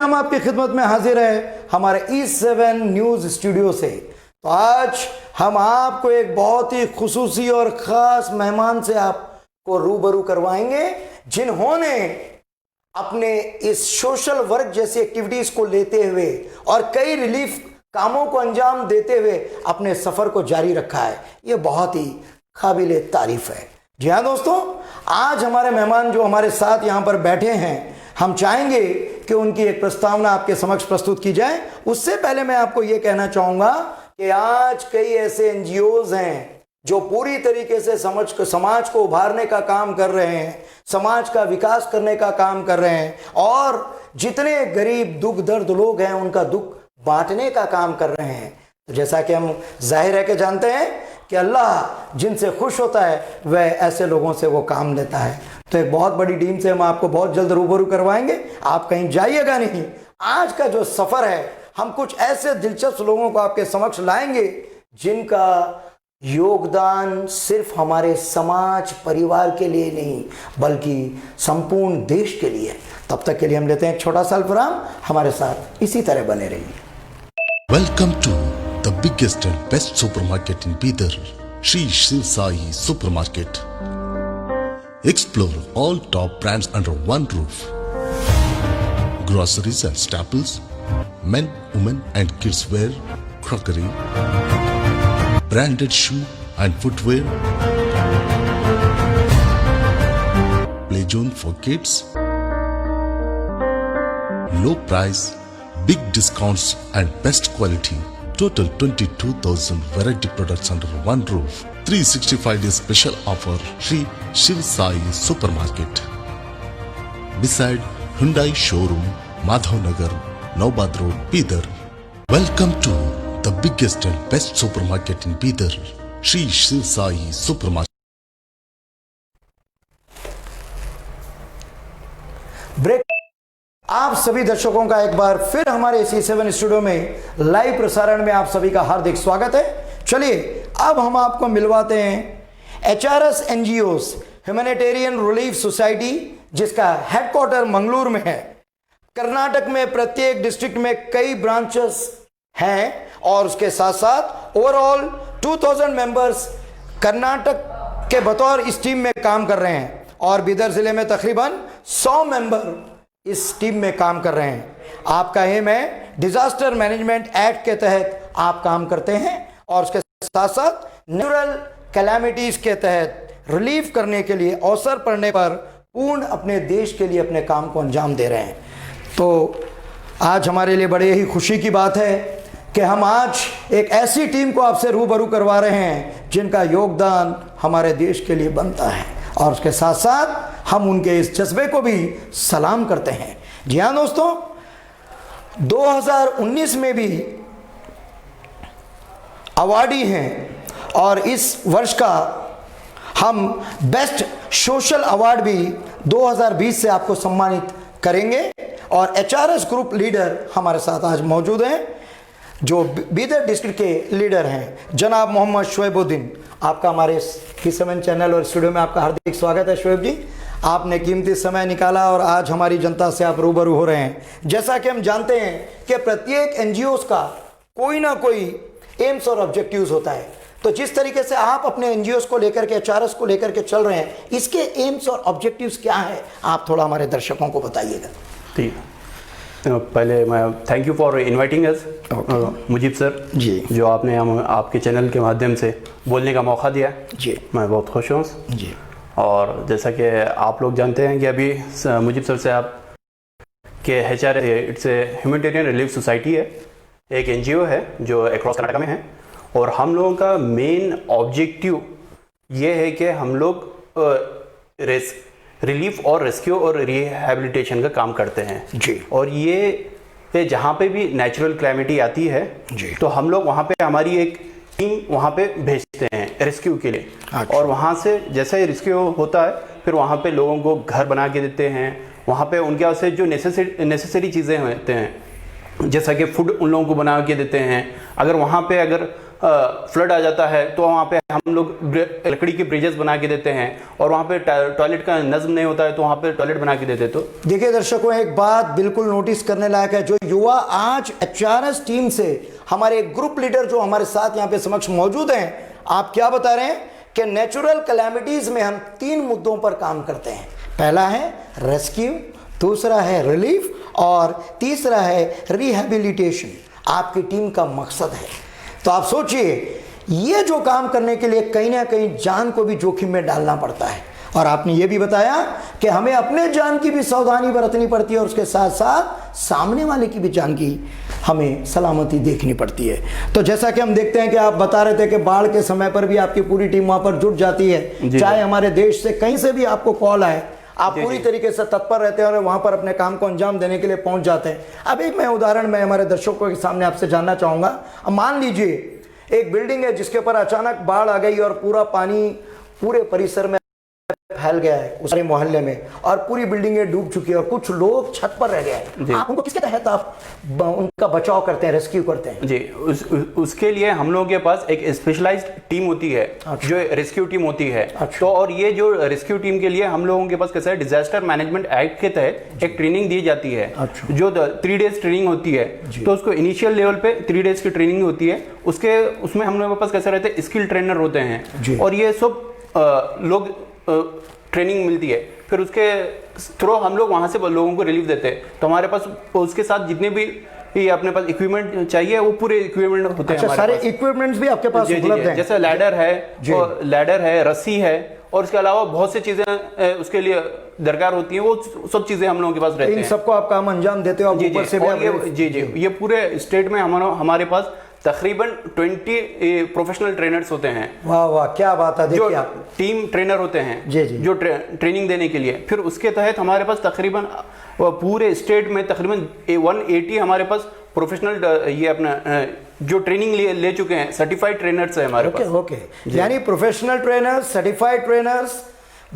हम आपकी खिदमत में हाजिर हैं हमारे E7 न्यूज़ स्टूडियो से। तो आज हम आपको एक बहुत ही खुसूसी और ख़ास मेहमान से आपको रूबरू करवाएंगे, जिन्होंने अपने इस सोशल वर्क जैसी एक्टिविटीज़ को लेते हुए और कई रिलीफ कामों को अंजाम देते हुए अपने सफ़र को जारी रखा है। ये बहुत ही काबिल तारीफ़ है। जी हाँ दोस्तों, आज हमारे मेहमान जो हमारे साथ यहाँ पर बैठे हैं, हम चाहेंगे कि उनकी एक प्रस्तावना आपके समक्ष प्रस्तुत की जाए। उससे पहले मैं आपको ये कहना चाहूँगा कि आज कई ऐसे NGOs हैं जो पूरी तरीके से समाज को उभारने का काम कर रहे हैं, समाज का विकास करने का काम कर रहे हैं, और जितने गरीब दुख दर्द लोग हैं उनका दुख बांटने का काम कर रहे हैं। तो जैसा कि हम जाहिर है कि जानते हैं कि अल्लाह जिनसे खुश होता है वह ऐसे लोगों से वो काम लेता है। तो एक बहुत बड़ी टीम से हम आपको बहुत जल्द रूबरू करवाएंगे, आप कहीं जाइएगा नहीं। आज का जो सफ़र है, हम कुछ ऐसे दिलचस्प लोगों को आपके समक्ष लाएंगे जिनका योगदान सिर्फ हमारे समाज परिवार के लिए नहीं बल्कि संपूर्ण देश के लिए। तब तक के लिए हम लेते हैं एक छोटा सा विराम। हमारे साथ इसी तरह बने रहिए। Welcome to the biggest and best supermarket in Bidar, Sri Shiv Sai Supermarket. Explore all top brands under one roof. Groceries and staples, men, women and kids wear, crockery, branded shoe and footwear, play zone for kids, low price, big discounts and best quality. Total 22,000 variety products under one roof. 365 days special offer. Sri Shiv Sai Supermarket. Beside Hyundai Showroom, Madhav Nagar, Naubad Road, Bidar. Welcome to the biggest and best supermarket in Bidar. Sri Shiv Sai Supermarket. Break. आप सभी दर्शकों का एक बार फिर हमारे E7 studio में live प्रसारण में आप सभी का हार्दिक स्वागत है। चलिए अब हम आपको मिलवाते हैं HRS NGOs humanitarian relief society, जिसका हेडक्वार्टर मंगलूर में है। कर्नाटक में प्रत्येक डिस्ट्रिक्ट में कई ब्रांचेस हैं और उसके साथ साथ ओवरऑल 2000 मेंबर्स कर्नाटक के बतौर इस टीम में काम कर रहे हैं और बिदर जिले में तकरीबन 100 मेंबर इस टीम में काम कर रहे हैं। आपका एम है डिजास्टर मैनेजमेंट एक्ट के तहत आप काम करते हैं और उसके साथ साथ नेचुरल कैलामिटीज के तहत रिलीफ करने के लिए अवसर पड़ने पर पूर्ण अपने देश के लिए अपने काम को अंजाम दे रहे हैं। तो आज हमारे लिए बड़े ही खुशी की बात है कि हम आज एक ऐसी टीम को आपसे रूबरू करवा रहे हैं जिनका योगदान हमारे देश के लिए बनता है और उसके साथ साथ हम उनके इस जज्बे को भी सलाम करते हैं। जी हाँ दोस्तों, 2019 में भी अवार्डी हैं और इस वर्ष का हम बेस्ट सोशल अवार्ड भी 2020 से आपको सम्मानित करेंगे। और HRS ग्रुप लीडर हमारे साथ आज मौजूद हैं, जो बीदर डिस्ट्रिक्ट के लीडर हैं, जनाब मोहम्मद शुएबुद्दीन। आपका हमारे E7 चैनल और स्टूडियो में आपका हार्दिक स्वागत है। शुएब जी, आपने कीमती समय निकाला और आज हमारी जनता से आप रूबरू हो रहे हैं। जैसा कि हम जानते हैं कि प्रत्येक NGOs का कोई ना कोई एम्स और ऑब्जेक्टिव्स होता है, तो जिस तरीके से आप अपने NGOs को लेकर के HRS को लेकर के चल रहे हैं, इसके एम्स और ऑब्जेक्टिव्स क्या है, आप थोड़ा हमारे दर्शकों को बताइएगा। ठीक, पहले मैं thank you for inviting us Mujeeb sir ji, जो आपने हम आपके चैनल के माध्यम से बोलने का मौका दिया जी, मैं बहुत खुश हूँ जी। और जैसा कि आप लोग जानते हैं कि अभी मुजीब सर से आप के HRS it's a humanitarian relief society है, एक NGO है जो अक्रॉस कर्नाटका में है। और हम लोगों का मेन ऑब्जेक्टिव ये है कि हम लोग रिलीफ और रेस्क्यू और रिहेबिलिटेशन का काम करते हैं जी। और ये जहाँ पे भी नेचुरल क्लैमिटी आती है जी, तो हम लोग वहाँ पे हमारी एक टीम वहाँ पे भेजते हैं रेस्क्यू के लिए। और वहाँ से जैसा ही रेस्क्यू होता है फिर वहाँ पे लोगों को घर बना के देते हैं। वहाँ पे उनके वास्ते जो नेसेसरी चीज़ें होते हैं, जैसा कि फूड उन लोगों को बना के देते हैं। अगर वहाँ पे अगर फ्लड आ जाता है तो वहाँ पे हम लोग लकड़ी के ब्रिजेस बना के देते हैं, और वहाँ पे टॉयलेट का नज्म नहीं होता है तो वहाँ पे टॉयलेट बना के देते। तो देखिए दर्शकों, एक बात बिल्कुल नोटिस करने लायक है, जो युवा आज HRS टीम से हमारे ग्रुप लीडर जो हमारे साथ यहाँ पे समक्ष मौजूद हैं, आप क्या बता रहे हैं कि नेचुरल कैलामिटीज में हम 3 मुद्दों पर काम करते हैं। पहला है रेस्क्यू, दूसरा है रिलीफ और तीसरा है रिहैबिलिटेशन। आपकी टीम का मकसद है। तो आप सोचिए, ये जो काम करने के लिए कहीं ना कहीं जान को भी जोखिम में डालना पड़ता है, और आपने ये भी बताया कि हमें अपने जान की भी सावधानी बरतनी पड़ती है और उसके साथ साथ सामने वाले की भी जान की हमें सलामती देखनी पड़ती है। तो जैसा कि हम देखते हैं कि आप बता रहे थे कि बाढ़ के समय पर भी आपकी पूरी टीम वहां पर जुट जाती है, चाहे हमारे देश से कहीं से भी आपको कॉल आए, आप पूरी तरीके से तत्पर रहते हैं और वहां पर अपने काम को अंजाम देने के लिए पहुंच जाते हैं। अब एक मैं उदाहरण मैं हमारे दर्शकों के सामने आपसे जानना चाहूंगा। अब मान लीजिए एक बिल्डिंग है जिसके ऊपर अचानक बाढ़ आ गई और पूरा पानी पूरे परिसर में फैल गया है, उस मोहल्ले में, और पूरी बिल्डिंगें डूब चुकी है और कुछ लोग छत पर रह गए हैं। आप उनको किसके तहत आप उनका बचाव करते हैं, रेस्क्यू करते हैं? जी, उसके लिए हम लोगों के पास एक स्पेशलाइज्ड टीम होती है। अच्छा। जो रेस्क्यू टीम होती है। अच्छा। तो और ये जो रेस्क्यू टीम के लिए हम लोगों के पास कैसा है, डिजास्टर मैनेजमेंट एक्ट के तहत एक ट्रेनिंग दी जाती है। अच्छा। जो 3 डेज ट्रेनिंग होती है। तो उसको इनिशियल लेवल पे 3 डेज की ट्रेनिंग होती है। उसमें हम लोगों के पास कैसे रहते हैं, स्किल ट्रेनर होते हैं, और ये सब लोग ट्रेनिंग मिलती है। फिर उसके थ्रू हम लोग वहां से लोगों को रिलीफ देते हैं। तो हमारे पास उसके साथ जितने भी ये अपने पास इक्विपमेंट चाहिए वो पूरे इक्विपमेंट होते हैं। अच्छा, सारे इक्विपमेंट्स भी आपके पास उपलब्ध हैं? जैसे लैडर है, रस्सी है, और इसके अलावा बहुत सी चीजें उसके लिए दरकार होती हैं। वो सब चीजें हम लोगों के पास रहती हैं। इन सबको आप काम अंजाम देते हो? जी जी, ये पूरे स्टेट में हमारे पास तकरीबन 20 प्रोफेशनल ट्रेनर्स होते हैं। वाह वाह, क्या बात है। देखिए, आप टीम ट्रेनर होते हैं जी जी, जो ट्रेनिंग देने के लिए। फिर उसके तहत हमारे पास तकरीबन पूरे स्टेट में तकरीबन 180 हमारे पास प्रोफेशनल ये अपना जो ट्रेनिंग ले चुके हैं, सर्टिफाइड ट्रेनर्स है हमारे पास। ओके, यानी professional trainers, certified trainers,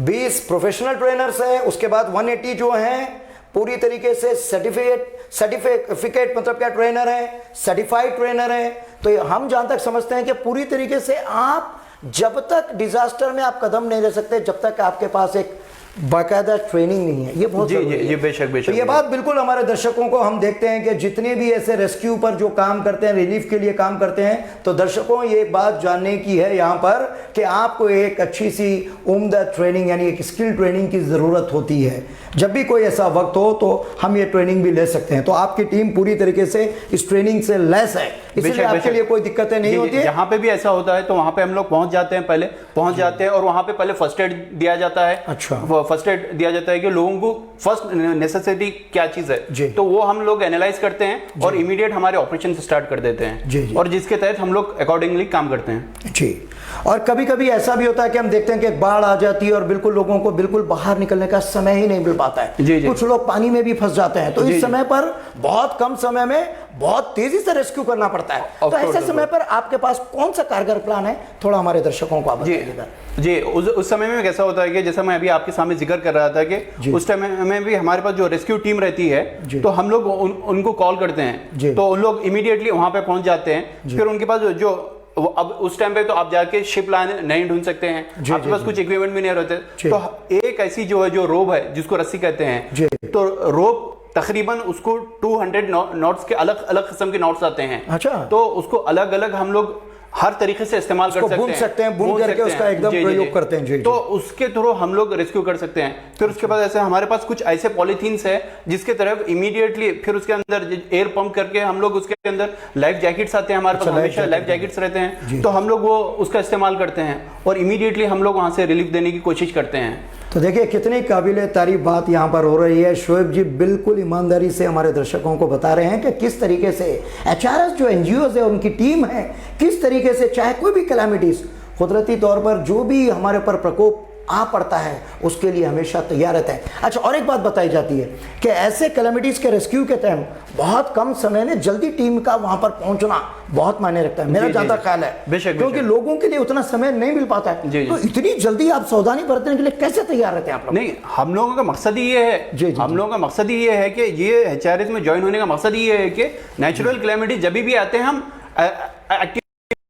20 professional trainers है। उसके बाद 180 जो हैं पूरी तरीके से सर्टिफिकेट मतलब क्या ट्रेनर है, सर्टिफाइड ट्रेनर है। तो हम जहां तक समझते हैं कि पूरी तरीके से आप जब तक डिजास्टर में आप कदम नहीं ले सकते जब तक आपके पास एक बाकायदा ट्रेनिंग नहीं है। ये बहुत जरूरी है। बेशक तो ये बात बिल्कुल हमारे दर्शकों को हम देखते हैं कि जितने भी ऐसे रेस्क्यू पर जो काम करते हैं, रिलीफ के लिए काम करते हैं, तो दर्शकों ये बात जानने की है यहाँ पर कि आपको एक अच्छी सी उम्दा ट्रेनिंग यानी एक स्किल ट्रेनिंग की ज़रूरत होती है। जब भी कोई ऐसा वक्त हो तो हम ये ट्रेनिंग भी ले सकते हैं। तो आपकी टीम पूरी तरीके से इस ट्रेनिंग से लैस है, इसलिए आपके लिए कोई दिक्कतें नहीं होती है। जहाँ पे भी ऐसा होता है तो वहाँ पे हम लोग पहुँच जाते हैं, पहले पहुँच जाते हैं, और वहाँ पे पहले फर्स्ट एड दिया जाता है। अच्छा, फर्स्ट एड दिया जाता है कि लोगों को फर्स्ट नेसेसिटी क्या चीज है, तो वो हम लोग एनालाइज करते हैं और इमीडिएट हमारे ऑपरेशन से स्टार्ट कर देते हैं। जी। और जिसके तहत हम लोग अकॉर्डिंगली काम करते हैं। जी। और कभी कभी ऐसा भी होता है कि हम देखते हैं कि बाढ़ आ जाती है और बिल्कुल लोगों को बिल्कुल बाहर निकलने का समय ही नहीं मिल पाता है। जी। कुछ लोग पानी में भी फंस जाते हैं, तो इस समय पर बहुत कम समय में बहुत तेजी से रेस्क्यू करना पड़ता है। तो ऐसे समय पर आपके पास कौन सा कारगर प्लान है, थोड़ा हमारे दर्शकों को आप बताइएगा। जी, उस समय में कैसा होता है कि जैसा मैं अभी आपके सामने जिक्र कर रहा था कि उस टाइम में भी हमारे पास जो रेस्क्यू टीम रहती है, तो हम लोग उनको कॉल करते हैं, तो उन लोग इमीडिएटली वहां पे पहुंच जाते हैं। फिर उनके पास जो अब उस टाइम पे तो आप जाके शिप लाइन नहीं ढूंढ सकते हैं, आपके पास कुछ इक्विपमेंट भी नहीं रहते। तो एक ऐसी जो रोप है जिसको रस्सी कहते हैं, तो रोप तकरीबन उसको 200 नॉट्स के अलग अलग किस्म के नॉट्स आते हैं। अच्छा। तो उसको अलग अलग हम लोग हर तरीके से इस्तेमाल कर सकते हैं, बुन करके उसका एकदम प्रयोग करते हैं। जी। तो उसके थ्रू हम लोग रेस्क्यू कर सकते हैं। फिर उसके बाद ऐसे हमारे पास कुछ ऐसे पॉलीथीन्स है जिसके तरफ इमीडिएटली फिर उसके अंदर एयर पंप करके हम लोग उसके अंदर लाइफ जैकेट्स आते हैं, हमारे पास हमेशा लाइफ जैकेट्स रहते हैं, तो हम लोग वो उसका इस्तेमाल करते हैं और इमीडिएटली हम लोग वहां से रिलीफ देने की कोशिश करते हैं। तो देखिए कितनी काबिले तारीफ बात यहाँ पर हो रही है। शोएब जी बिल्कुल ईमानदारी से हमारे दर्शकों को बता रहे हैं कि किस तरीके से HRS जो NGOs है उनकी टीम है, किस तरीके से चाहे कोई भी कैलामिटीज कुदरती तौर पर जो भी हमारे पर प्रकोप आ पड़ता है उसके लिए हमेशा तैयार रहते हैं। अच्छा, और एक बात बताई जाती है कि ऐसे कैलामिटीज के रेस्क्यू के तहत बहुत कम समय में जल्दी टीम का वहां पर पहुंचना बहुत मायने रखता है, मेरा ज्यादा ख्याल है, क्योंकि लोगों के लिए उतना समय नहीं मिल पाता है। तो इतनी जल्दी आप सावधानी बरतने के लिए कैसे तैयार रहते हैं आप लोग? नहीं, हम लोगों का मकसद ही ये है, हम लोगों का मकसद ही ये है कि ये HRS में ज्वाइन होने का मकसद ही ये है कि नेचुरल कैलामिटी जब भी आते हैं हम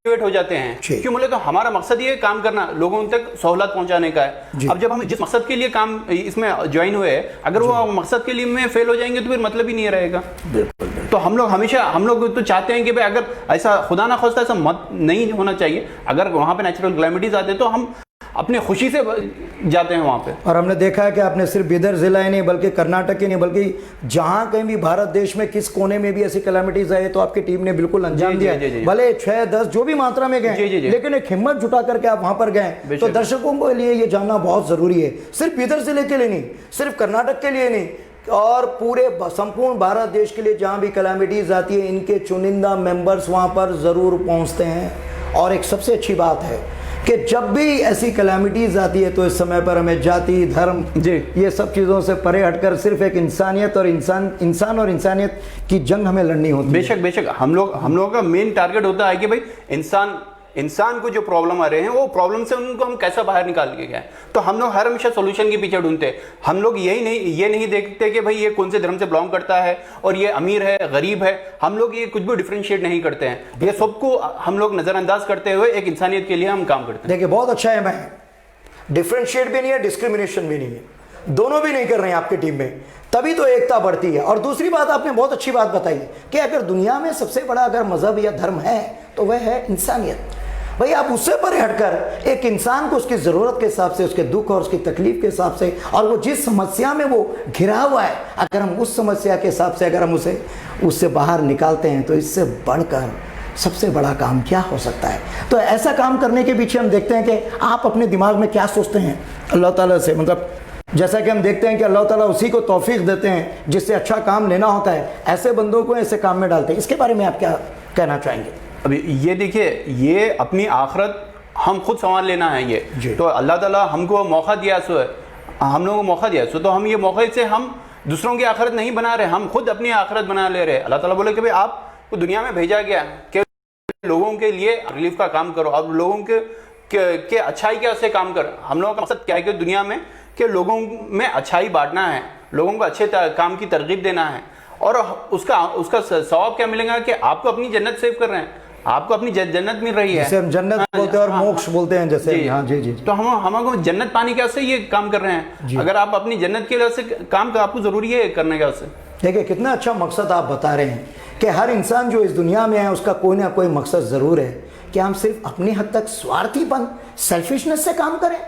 डिमोटिवेट हो जाते हैं। क्यों बोले तो हमारा मकसद ये काम करना, लोगों तक सहूलत पहुंचाने का है। अब जब हम जिस मकसद के लिए काम इसमें ज्वाइन हुए, अगर वो मकसद के लिए में फेल हो जाएंगे तो फिर मतलब ही नहीं रहेगा। तो हम लोग हमेशा तो चाहते हैं कि भाई अगर ऐसा खुदा ना खास्ता ऐसा मत नहीं होना चाहिए, अगर वहाँ पे नेचुरल कैलेमिटीज आते हैं तो हम अपने खुशी से जाते हैं वहाँ पे। और हमने देखा है कि आपने सिर्फ बिदर जिला ही नहीं बल्कि कर्नाटक ही नहीं बल्कि जहाँ कहीं भी भारत देश में किस कोने में भी ऐसी कैलेमिटीज आए तो आपकी टीम ने बिल्कुल अंजाम दिया। भले 6-10 जो भी मात्रा में गए, लेकिन एक हिम्मत जुटा करके आप वहां पर गए। तो दर्शकों के लिए ये जानना बहुत जरूरी है, सिर्फ बिदर जिले के लिए नहीं, सिर्फ कर्नाटक के लिए नहीं, और पूरे संपूर्ण भारत देश के लिए जहां भी कैलेमिटीज आती है इनके चुनिंदा मेंबर्स वहां पर जरूर पहुंचते हैं। और एक सबसे अच्छी बात है कि जब भी ऐसी कैलेमिटीज आती है तो इस समय पर हमें जाति, धर्म, ये सब चीज़ों से परे हटकर सिर्फ एक इंसानियत और इंसान और इंसानियत की जंग हमें लड़नी होती है। बेशक हम लोगों का मेन टारगेट होता है कि भाई इंसान को जो प्रॉब्लम आ रहे हैं वो प्रॉब्लम से उनको हम कैसा बाहर निकाल के गए। तो हम लोग हर हमेशा सोल्यूशन के पीछे ढूंढते हैं। हम लोग ये नहीं देखते कि भाई ये कौन से धर्म से बिलोंग करता है और ये अमीर है, गरीब है। हम लोग ये कुछ भी डिफरेंशिएट नहीं करते हैं। ये सबको हम लोग नजरअंदाज करते हुए एक इंसानियत के लिए हम काम करते हैं। देखिए बहुत अच्छा है, मैं डिफरेंशिएट भी नहीं है, डिस्क्रिमिनेशन भी नहीं है, दोनों भी नहीं कर रहे हैं आपकी टीम में, तभी तो एकता बढ़ती है। और दूसरी बात आपने बहुत अच्छी बात बताई कि अगर दुनिया में सबसे बड़ा अगर मजहब या धर्म है तो वह है इंसानियत। भाई आप उससे परे हटकर एक इंसान को उसकी ज़रूरत के हिसाब से, उसके दुख और उसकी तकलीफ के हिसाब से, और वो जिस समस्या में वो घिरा हुआ है, अगर हम उस समस्या के हिसाब से अगर हम उससे बाहर निकालते हैं तो इससे बढ़कर सबसे बड़ा काम क्या हो सकता है। तो ऐसा काम करने के पीछे हम देखते हैं कि आप अपने दिमाग में क्या सोचते हैं अल्लाह ताला से, मतलब जैसा कि हम देखते हैं कि अल्लाह ताला उसी को तौफीक देते हैं जिससे अच्छा काम लेना होता है, ऐसे बंदों को ऐसे काम में डालते हैं। इसके बारे में आप क्या कहना चाहेंगे? अभी ये देखिए, ये अपनी आखरत हम खुद संभाल लेना है। ये तो अल्लाह ताला हमको मौका दिया, सो है हम लोगों को मौका दिया, सो तो हम ये मौके से हम दूसरों की आखरत नहीं बना रहे, हम खुद अपनी आखरत बना ले रहे। अल्लाह ताला बोले कि भाई आपको दुनिया में भेजा गया कि लोगों के लिए रिलीफ का काम करो, अब लोगों के अच्छाई के से काम कर। हम लोगों का मकसद क्या है कि दुनिया में कि लोगों में अच्छाई बांटना है, लोगों को अच्छे काम की तरगीब देना है, और उसका सवाब क्या मिलेगा कि आपको अपनी जन्नत सेव कर रहे हैं, आपको अपनी जन्नत मिल रही है। जैसे हम जन्नत बोलते हैं और मोक्ष बोलते हैं, जैसे जी। तो हमको जन्नत पाने के वास्ते ये काम कर रहे हैं। अगर आप अपनी जन्नत के लिए काम आपको जरूरी है करने के वास्ते। देखिए कितना अच्छा मकसद आप बता रहे हैं कि हर इंसान जो इस दुनिया में है उसका कोई ना कोई मकसद जरूर है। क्या हम सिर्फ अपनी हद तक स्वार्थीपन, सेल्फिशनेस से काम करें?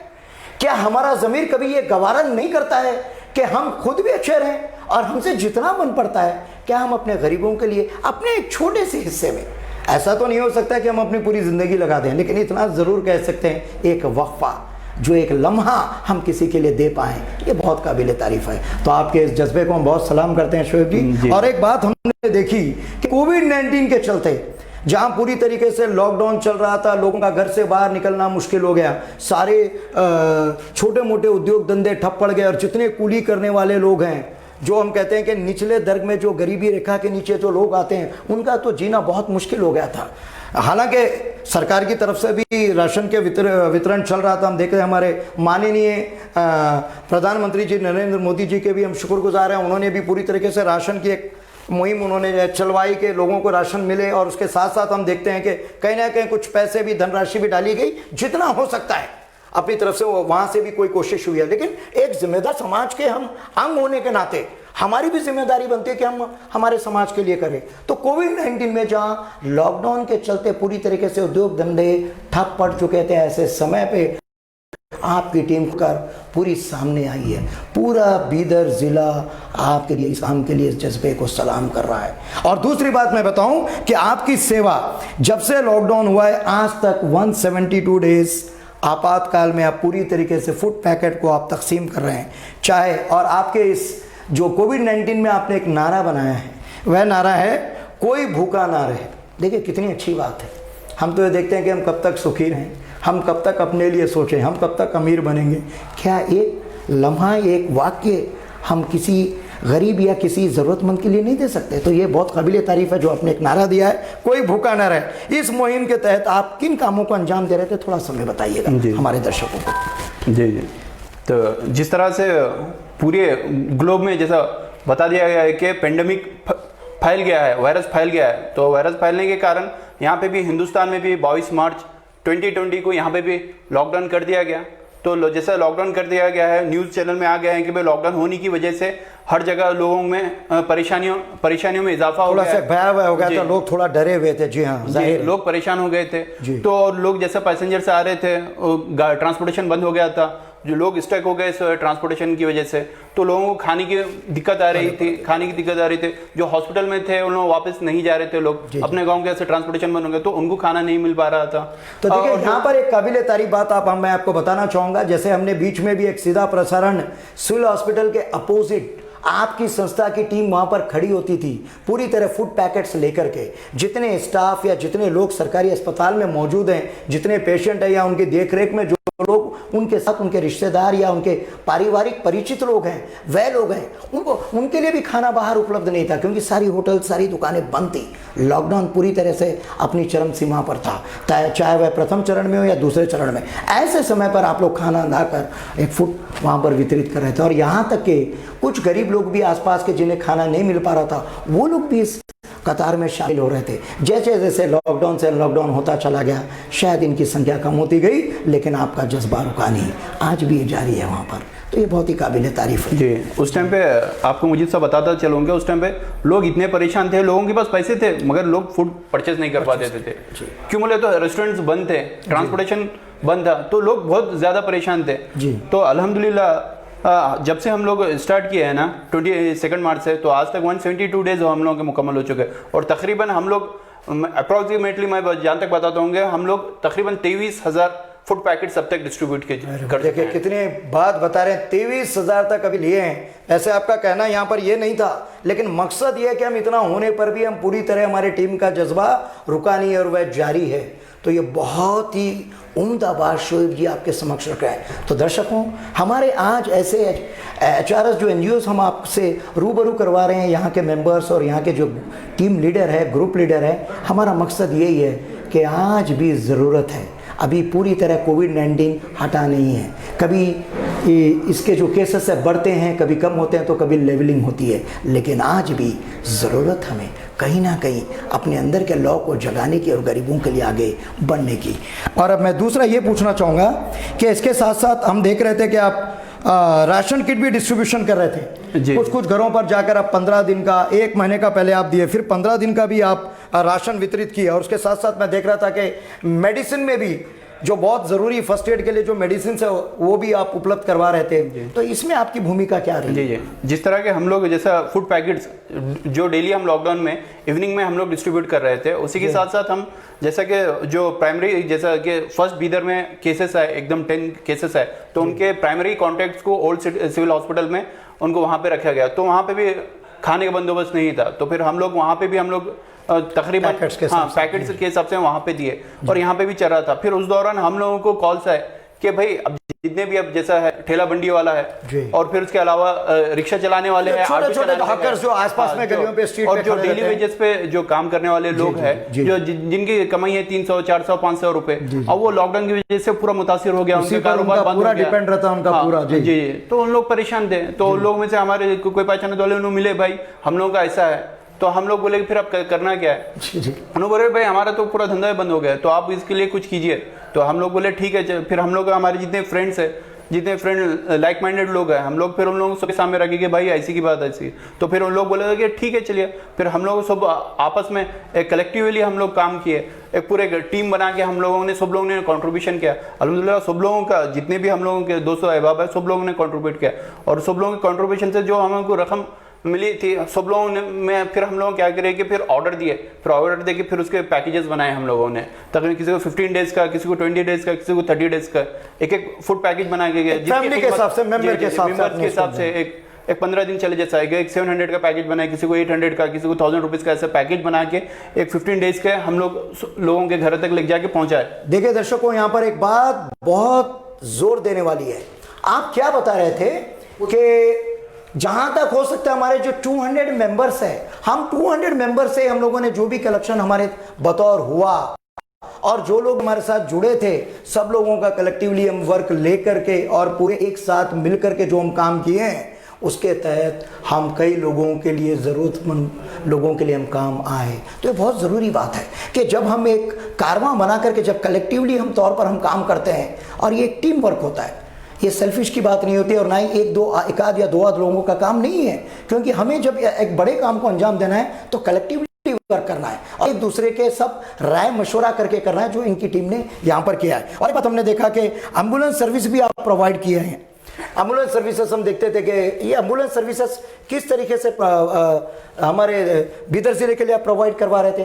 क्या हमारा ज़मीर कभी ये गवारा नहीं करता है कि हम खुद भी अच्छे रहें, और हमसे जितना मन पड़ता है क्या हम अपने गरीबों के लिए अपने एक छोटे से हिस्से में, ऐसा तो नहीं हो सकता कि हम अपनी पूरी ज़िंदगी लगा दें, लेकिन इतना ज़रूर कह सकते हैं एक वक्फा, जो एक लम्हा हम किसी के लिए दे पाएँ, ये बहुत काबिल तारीफ़ है। तो आपके इस जज्बे को हम बहुत सलाम करते हैं शोएब जी। और एक बात हमने देखी कि कोविड-19 के चलते जहां पूरी तरीके से लॉकडाउन चल रहा था, लोगों का घर से बाहर निकलना मुश्किल हो गया, सारे छोटे मोटे उद्योग धंधे ठप पड़ गए, और जितने कूली करने वाले लोग हैं, जो हम कहते हैं कि निचले वर्ग में जो गरीबी रेखा के नीचे जो लोग आते हैं, उनका तो जीना बहुत मुश्किल हो गया था। हालांकि सरकार की तरफ से भी राशन के वितरण चल रहा था। हम देख रहे हैं हमारे माननीय प्रधानमंत्री जी नरेंद्र मोदी जी के भी हम शुक्रगुजार हैं, उन्होंने भी पूरी तरीके से राशन की एक मुहिम उन्होंने चलवाई के लोगों को राशन मिले, और उसके साथ साथ हम देखते हैं कि कहीं ना कहीं कुछ पैसे भी, धनराशि भी डाली गई, जितना हो सकता है अपनी तरफ से वहाँ से भी कोई कोशिश हुई है। लेकिन एक जिम्मेदार समाज के हम अंग होने के नाते हमारी भी जिम्मेदारी बनती है कि हम हमारे समाज के लिए करें। तो कोविड-19 में जहाँ लॉकडाउन के चलते पूरी तरीके से उद्योग धंधे ठप पड़ चुके थे, ऐसे समय पे आपकी टीम कर पूरी सामने आई है। पूरा बीदर जिला आपके लिए, इस काम के लिए, इस जज्बे को सलाम कर रहा है। और दूसरी बात मैं बताऊं कि आपकी सेवा जब से लॉकडाउन हुआ है आज तक 172 डेज आपातकाल में आप पूरी तरीके से फूड पैकेट को आप तकसीम कर रहे हैं, चाहे, और आपके इस जो कोविड-19 में आपने एक नारा बनाया है, वह नारा है कोई भूखा ना रहे। देखिए कितनी अच्छी बात है। हम तो ये देखते हैं कि हम कब तक सुखी रहें, हम कब तक अपने लिए सोचें, हम कब तक अमीर बनेंगे। क्या एक लम्हा, एक वाक्य हम किसी गरीब या किसी ज़रूरतमंद के लिए नहीं दे सकते? तो ये बहुत काबिल तारीफ़ है जो आपने एक नारा दिया है, कोई भूखा ना रहे। इस मुहिम के तहत आप किन कामों को अंजाम दे रहे थे, थोड़ा समय बताइएगा हमारे दर्शकों को। जी। तो जिस तरह से पूरे ग्लोब में जैसा बता दिया गया है कि पेंडेमिक फैल गया है, वायरस फैल गया है। तो वायरस फैलने के कारण यहाँ पे भी हिंदुस्तान में भी 22 मार्च 2020 को यहाँ पे भी लॉकडाउन कर दिया गया। तो जैसा लॉकडाउन कर दिया गया है, न्यूज़ चैनल में आ गया है कि भाई लॉकडाउन होने की वजह से हर जगह लोगों में परेशानियों में इजाफा हो गया, थोड़ा सा भयावह हो गया था, लोग थोड़ा डरे हुए थे। जी हाँ, जाहिर है। लोग परेशान हो गए थे। तो लोग जैसे पैसेंजर से आ रहे थे, ट्रांसपोर्टेशन बंद हो गया था, जो लोग स्टक हो गए इस ट्रांसपोर्टेशन की वजह से। तो लोगों को खाने की दिक्कत आ रही थी, जो हॉस्पिटल में थे उन लोग वापस नहीं जा रहे थे, लोग अपने गांव के ऐसे ट्रांसपोर्टेशन बंद हो गए तो उनको खाना नहीं मिल पा रहा था। तो देखिए यहाँ पर एक काबिल तारीफ बात मैं आपको बताना चाहूंगा। जैसे हमने बीच में भी एक सीधा प्रसारण सिविल हॉस्पिटल के अपोजिट आपकी संस्था की टीम वहां पर खड़ी होती थी, पूरी तरह फूड पैकेट्स लेकर के। जितने स्टाफ या जितने लोग सरकारी अस्पताल में मौजूद हैं, जितने पेशेंट हैं या उनकी देखरेख में जो लोग उनके साथ उनके रिश्तेदार या उनके पारिवारिक परिचित लोग हैं, वह लोग हैं, उनके लिए भी खाना बाहर उपलब्ध नहीं था, क्योंकि सारी होटल सारी दुकानें बंद थी। लॉकडाउन पूरी तरह से अपनी चरम सीमा पर था, चाहे वह प्रथम चरण में हो या दूसरे चरण में। ऐसे समय पर आप लोग खाना लाकर एक फूड वहाँ पर वितरित कर रहे थे, और यहाँ तक कि कुछ गरीब लोग भी आसपास के जिन्हें खाना नहीं मिल पा रहा था, वो लोग भी इस कतार में शामिल हो रहे थे। जैसे जैसे लॉकडाउन होता चला गया, शायद इनकी संख्या कम होती गई, लेकिन आपका जज्बा रुका नहीं, आज भी ये जारी है वहाँ पर। तो ये बहुत ही काबिल तारीफ है। जी, उस टाइम पे आपको मुझे सब बताता चलूँगा, उस टाइम पे लोग इतने परेशान थे, लोगों के पास पैसे थे मगर लोग फूड परचेज नहीं कर पाते थे। क्यों बोले तो रेस्टोरेंट्स बंद थे, ट्रांसपोर्टेशन बंद था, तो लोग बहुत ज़्यादा परेशान थे। तो अल्हम्दुलिल्लाह जब से हम लोग स्टार्ट किए हैं ना 22 मार्च से, तो आज तक 172 डेज हम लोगों के मुकम्मल हो चुके हैं। और तकरीबन हम लोग अप्रॉक्सीमेटली, मैं जहाँ तक बताता हूँ, हम लोग तकरीबन 23,000 फूड पैकेट्स अब तक डिस्ट्रीब्यूट कर देखिए कितने बात बता रहे हैं, 23,000 तक अभी लिए हैं। ऐसे आपका कहना यहाँ पर ये नहीं था, लेकिन मकसद ये है कि हम इतना होने पर भी हम पूरी तरह, हमारी टीम का जज्बा रुका नहीं और वह जारी है। तो ये बहुत ही उम्दा बात शोएब जी आपके समक्ष रख रहे हैं। तो दर्शकों, हमारे आज ऐसे HRS जो NGOs हम आपसे रूबरू करवा रहे हैं, यहाँ के मेंबर्स और यहाँ के जो टीम लीडर है, ग्रुप लीडर है, हमारा मकसद यही है कि आज भी ज़रूरत है, अभी पूरी तरह कोविड-19 हटा नहीं है। कभी इसके जो केसेस है बढ़ते हैं, कभी कम होते हैं, तो कभी लेवलिंग होती है, लेकिन आज भी ज़रूरत हमें कहीं ना कहीं अपने अंदर के लौ को जगाने की और गरीबों के लिए आगे बढ़ने की। और अब मैं दूसरा ये पूछना चाहूँगा कि इसके साथ साथ हम देख रहे थे कि आप राशन किट भी डिस्ट्रीब्यूशन कर रहे थे। कुछ घरों पर जाकर आप 15 दिन का, 1 महीने का पहले आप दिए, फिर 15 दिन का भी आप राशन वितरित किया। और उसके साथ साथ मैं देख रहा था कि मेडिसिन में भी जो बहुत ज़रूरी फर्स्ट एड के लिए जो मेडिसिन है वो भी आप उपलब्ध करवा रहे थे। तो इसमें आपकी भूमिका क्या रही? जी, जिस तरह के हम लोग जैसा फूड पैकेट्स जो डेली हम लॉकडाउन में इवनिंग में हम लोग डिस्ट्रीब्यूट कर रहे थे, उसी के साथ साथ हम जैसा कि जो प्राइमरी, जैसा कि फर्स्ट बीदर में केसेस है, एकदम 10 केसेस है, तो उनके प्राइमरी कॉन्टैक्ट्स को ओल्ड सिविल हॉस्पिटल में उनको वहाँ पे रखा गया। तो वहाँ पे भी खाने का बंदोबस्त नहीं था, तो फिर हम लोग वहाँ पे भी हम लोग तकरीबन पैकेट्स के हिसाब से वहाँ पे दिए, और यहाँ पे भी चल रहा था। फिर उस दौरान हम लोगों को कॉल्स आए कि भाई अब जितने भी, अब जैसा है ठेला बंडी वाला है, और फिर उसके अलावा रिक्शा चलाने वाले हैं, छोटे हॉकर्स जो आसपास में गलियों पे स्ट्रीट और जो डेली वेजेस पे जो काम करने वाले लोग हैं, जो जिनकी कमाई है 300, 400, 500 रुपए, अब वो लॉकडाउन की वजह से पूरा मुतासिर हो गया, उनका कारोबार बंद हो गया, डिपेंड रहता है उनका पूरा। जी, तो उन लोग परेशान थे। तो उन लोग में से हमारे कोई पहचाने वाले उन्होंने मिले, भाई हम लोगों का ऐसा है, तो हम लोग बोले फिर अब करना क्या है? उन्होंने बोले भाई हमारा तो पूरा धंधा बंद हो गया, तो आप इसके लिए कुछ कीजिए। तो हम लोग बोले ठीक है। फिर हम लोग, हमारे जितने फ्रेंड्स है, जितने फ्रेंड लाइक माइंडेड लोग हैं, हम लोग फिर उन लोगों के सामने रखे कि भाई ऐसी की बात ऐसी। तो फिर उन लोग बोले कि ठीक है चलिए। फिर हम लोग सब आपस में एक कलेक्टिवली हम लोग काम किए, एक पूरे टीम बना के हम लोगों ने, सब लोगों ने कंट्रीब्यूशन किया। अल्हम्दुलिल्लाह सब लोगों का, जितने भी हम लोगों के 200 अहबाब है, सब लोगों ने कंट्रीब्यूट किया, और सब लोगों के कंट्रीब्यूशन से जो हमको रकम मिली थी, सब लोगों ने में फिर हम लोग क्या करें कि फिर ऑर्डर दिए, फिर ऑर्डर दे के फिर उसके पैकेजेस बनाए हम लोगों ने। तकरीबन किसी को 15 डेज का, किसी को 20 डेज का, किसी को 30 डेज का, एक फूड पैकेज बना के गया, फैमिली के हिसाब से, मेंबर के हिसाब से एक 15 दिन चले जैसा है। एक 700 का पैकेज बनाए, किसी को 800 का, किसी को 1000 रुपीज़ का, ऐसा पैकेज बना के एक 15 डेज के हम लोगों के घर तक ले जाके पहुंचाए। देखिए दर्शकों, यहाँ पर एक बात बहुत जोर देने वाली है। आप क्या बता रहे थे कि जहां तक हो सकता है हमारे जो 200 मेंबर्स है, हम 200 मेंबर से हम लोगों ने जो भी कलेक्शन हमारे बतौर हुआ, और जो लोग हमारे साथ जुड़े थे, सब लोगों का कलेक्टिवली हम वर्क लेकर के और पूरे एक साथ मिलकर के जो हम काम किए हैं, उसके तहत हम कई लोगों के लिए, ज़रूरतमंद लोगों के लिए हम काम आए। तो ये बहुत ज़रूरी बात है कि जब हम एक कारवां बना करके, जब कलेक्टिवली हम तौर पर हम काम करते हैं, और ये एक टीम वर्क होता है, ये सेल्फिश की बात नहीं होती, और ना ही एक आध या दो आध लोगों का काम नहीं है, क्योंकि हमें जब एक बड़े काम को अंजाम देना है तो कलेक्टिवली वर्क करना है और एक दूसरे के सब राय मशवरा करके करना है, जो इनकी टीम ने यहाँ पर किया है। और एक बात हमने देखा कि एम्बुलेंस सर्विस भी आप प्रोवाइड किए हैं। एम्बुलेंस सर्विसेज हम देखते थे कि ये एम्बुलेंस सर्विसेज किस तरीके से हमारे बीदर जिले के लिए आप प्रोवाइड करवा रहे थे,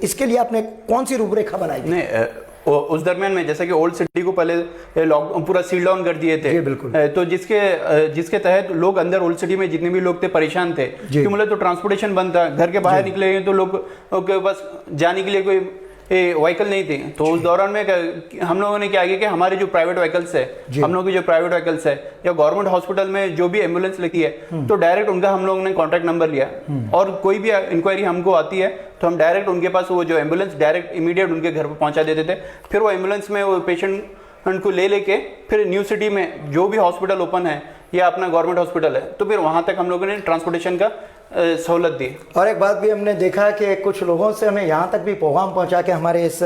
इसके लिए आपने कौन सी रूपरेखा बनाई थी? नहीं, उस दरमियान में जैसे कि ओल्ड सिटी को पहले लॉक पूरा सील डाउन कर दिए थे। बिल्कुल। तो जिसके तहत लोग अंदर ओल्ड सिटी में जितने भी लोग थे परेशान थे, क्योंकि मतलब तो ट्रांसपोर्टेशन बंद था, घर के बाहर निकले तो लोग के बस जाने के लिए कोई व्हीकल नहीं थी। तो उस दौरान में हम लोगों ने क्या किया कि हमारे जो प्राइवेट व्हीकल्स है, हम लोगों की जो प्राइवेट व्हीकल्स है या गवर्नमेंट हॉस्पिटल में जो भी एम्बुलेंस लगती है, तो डायरेक्ट उनका हम लोगों ने कॉन्टैक्ट नंबर लिया, और कोई भी इंक्वायरी हमको आती है तो हम डायरेक्ट उनके पास वो जो एम्बुलेंस डायरेक्ट इमीडिएट उनके घर पर पहुंचा देते थे। फिर वो एम्बुलेंस में वो पेशेंट को ले लेके फिर न्यू सिटी में जो भी हॉस्पिटल ओपन है या अपना गवर्नमेंट हॉस्पिटल है, तो फिर वहां तक हम लोगों ने ट्रांसपोर्टेशन का सहूलत दी। और एक बात भी हमने देखा कि कुछ लोगों से हमें यहाँ तक भी पैगाम पहुँचा के हमारे इस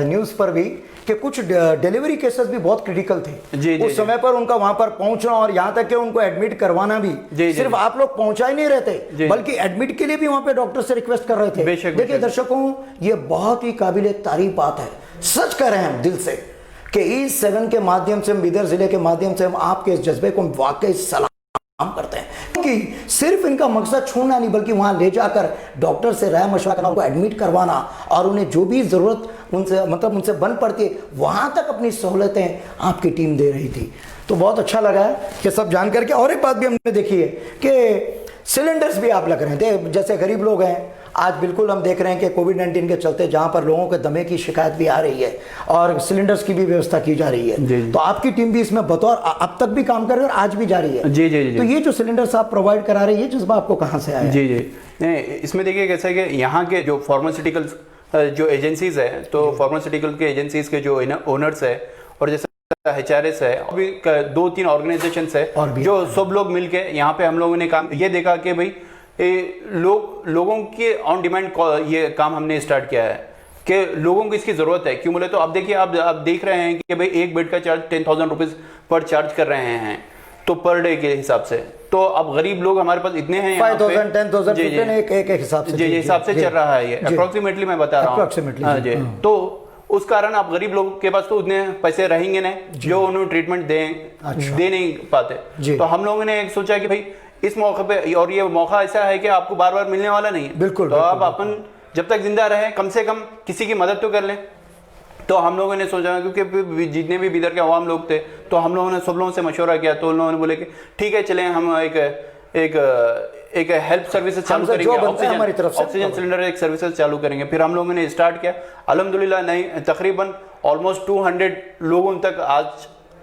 न्यूज़ पर भी कि कुछ डिलीवरी केसेस भी बहुत क्रिटिकल थे। उस समय पर उनका वहां पर पहुंचना और यहाँ तक कि उनको एडमिट करवाना भी, सिर्फ आप लोग पहुंचा ही नहीं रहते बल्कि एडमिट के लिए भी वहां पे डॉक्टर से रिक्वेस्ट कर रहे थे। देखिए दर्शकों, ये बहुत ही काबिले तारीफ बात है, सच कह रहे हैं हम दिल से कि E7 के माध्यम से, बीदर जिले के माध्यम से हम आपके इस जज्बे को वाकई सलाम करते हैं, क्योंकि सिर्फ इनका मकसद छोड़ना नहीं बल्कि वहां ले जाकर डॉक्टर से राय मशवरा करना, उनको एडमिट करवाना और उन्हें जो भी जरूरत उनसे बन पड़ती है वहां तक अपनी सहूलतें आपकी टीम दे रही थी। तो बहुत अच्छा लगा है कि सब जान करके। और एक बात भी हमने देखी है कि सिलेंडर्स भी आप लग रहे हैं, जैसे गरीब लोग हैं आज बिल्कुल हम देख रहे हैं कि कोविड-19 के चलते जहां पर लोगों के दमे की शिकायत भी आ रही है और सिलेंडर्स की भी व्यवस्था की जा रही है, तो आपकी टीम भी इसमें बतौर अब तक भी काम कर रही है और आज भी जा रही है। जी जी जी। तो ये जो सिलेंडर्स आप प्रोवाइड करा रहे हैं, ये जज्बा आपको कहाँ से आया? जी जी, नहीं, इसमें देखिए कैसा है कि यहाँ के जो फार्मास्यूटिकल जो एजेंसीज है, तो फार्मास्यूटिकल के एजेंसीज के जो ओनर्स है और जैसे HRS है, अभी 2-3 ऑर्गेनाइजेशंस है जो सब लोग मिलके यहाँ पे हम लोगों ने काम ये देखा कि भाई लोगों के ऑन डिमांड ये काम हमने स्टार्ट किया है कि लोगों को इसकी जरूरत है। क्यों बोले तो अब देखिए, आप देख रहे हैं कि भाई एक बेड का चार्ज 10,000 रुपीज पर चार्ज कर रहे हैं, तो पर डे के हिसाब से। तो अब गरीब लोग हमारे पास इतने हैं, 5,000 10,000 एक हिसाब से, जी हिसाब से चल रहा है ये, अप्रोक्सीमेटली मैं बता रहा हूँ जी। तो उस कारण आप गरीब लोगों के पास तो उतने पैसे रहेंगे नहीं जो उन्हें ट्रीटमेंट दे नहीं पाते। तो हम लोगों ने सोचा कि भाई इस मौके पे, और ये मौका ऐसा है कि आपको बार बार मिलने वाला नहीं है, बिल्कुल, तो आप अपन जब तक जिंदा रहे कम से कम किसी की मदद तो कर लें। तो हम लोगों ने सोचा, क्योंकि जितने भी बीदर के अवाम लोग थे, तो हम लोगों ने सब लोगों से मशवरा किया, तो उन लोगों ने बोले कि ठीक है चलें, हम एक हेल्प सर्विसेज चालू करेंगे, ऑक्सीजन सिलेंडर एक सर्विसेज चालू करेंगे। फिर हम लोगों ने स्टार्ट किया, अल्हम्दुलिल्लाह नहीं तकरीबन ऑलमोस्ट 200 लोगों तक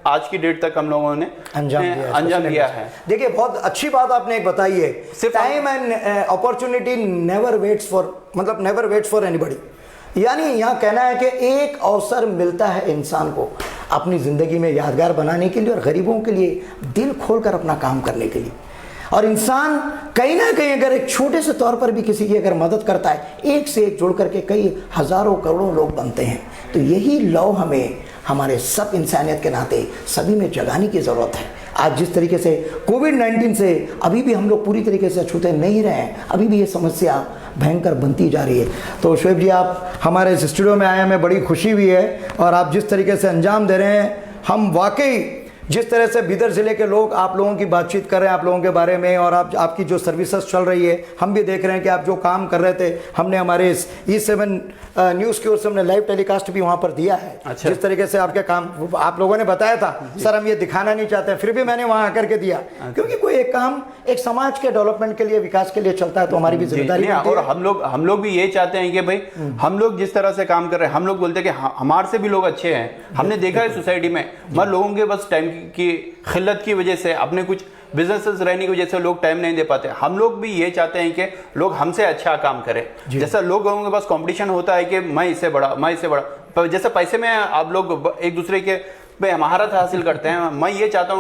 आज की डेट तक हम लोगों ने अंजाम दिया है। देखिए बहुत अच्छी बात आपने एक बताई है, time and opportunity never waits for anybody. यानी यहाँ कहना है कि एक अवसर मिलता है इंसान को अपनी जिंदगी में यादगार बनाने के लिए और गरीबों के लिए दिल खोलकर अपना काम करने के लिए। और इंसान कहीं ना कहीं अगर एक छोटे से तौर पर भी किसी की अगर मदद करता है, एक से एक जोड़ करके कई हजारों करोड़ों लोग बनते हैं। तो यही लौ हमें हमारे सब इंसानियत के नाते सभी में जगाने की ज़रूरत है। आज जिस तरीके से कोविड-19 से अभी भी हम लोग पूरी तरीके से छूते नहीं रहे हैं, अभी भी ये समस्या भयंकर बनती जा रही है। तो शोएब जी, आप हमारे इस स्टूडियो में आए, हमें बड़ी खुशी हुई है और आप जिस तरीके से अंजाम दे रहे हैं, हम वाकई जिस तरह से बीदर ज़िले के लोग आप लोगों की बातचीत कर रहे हैं आप लोगों के बारे में, और आपकी जो सर्विसेज चल रही है, हम भी देख रहे हैं कि आप जो काम कर रहे थे, हमने हमारे इस E7 न्यूज़ की ओर से हमने लाइव टेलीकास्ट भी वहाँ पर दिया है। अच्छा। जिस तरीके से आपके काम आप लोगों ने बताया था, सर हम ये दिखाना नहीं चाहते, फिर भी मैंने वहाँ आकर के दिया, क्योंकि कोई एक काम एक समाज के डेवलपमेंट के लिए, विकास के लिए चलता है, तो हमारी भी जिम्मेदारी है। और हम लोग भी ये चाहते हैं कि भाई हम लोग जिस तरह से काम कर रहे हैं, हम लोग बोलते हैं कि हमारे से भी लोग अच्छे हैं। हमने देखा है सोसाइटी में, मगर लोगों के बस टाइम की खिल्लत की वजह से, अपने कुछ बिजनेसेस रहने की वजह से लोग टाइम नहीं दे पाते। हम लोग भी ये चाहते हैं कि लोग हमसे अच्छा काम करें। जैसा लोगों के पास कंपटीशन होता है कि मैं इससे बड़ा, जैसे पैसे में आप लोग एक दूसरे के भाई महारत हासिल करते हैं। मैं ये चाहता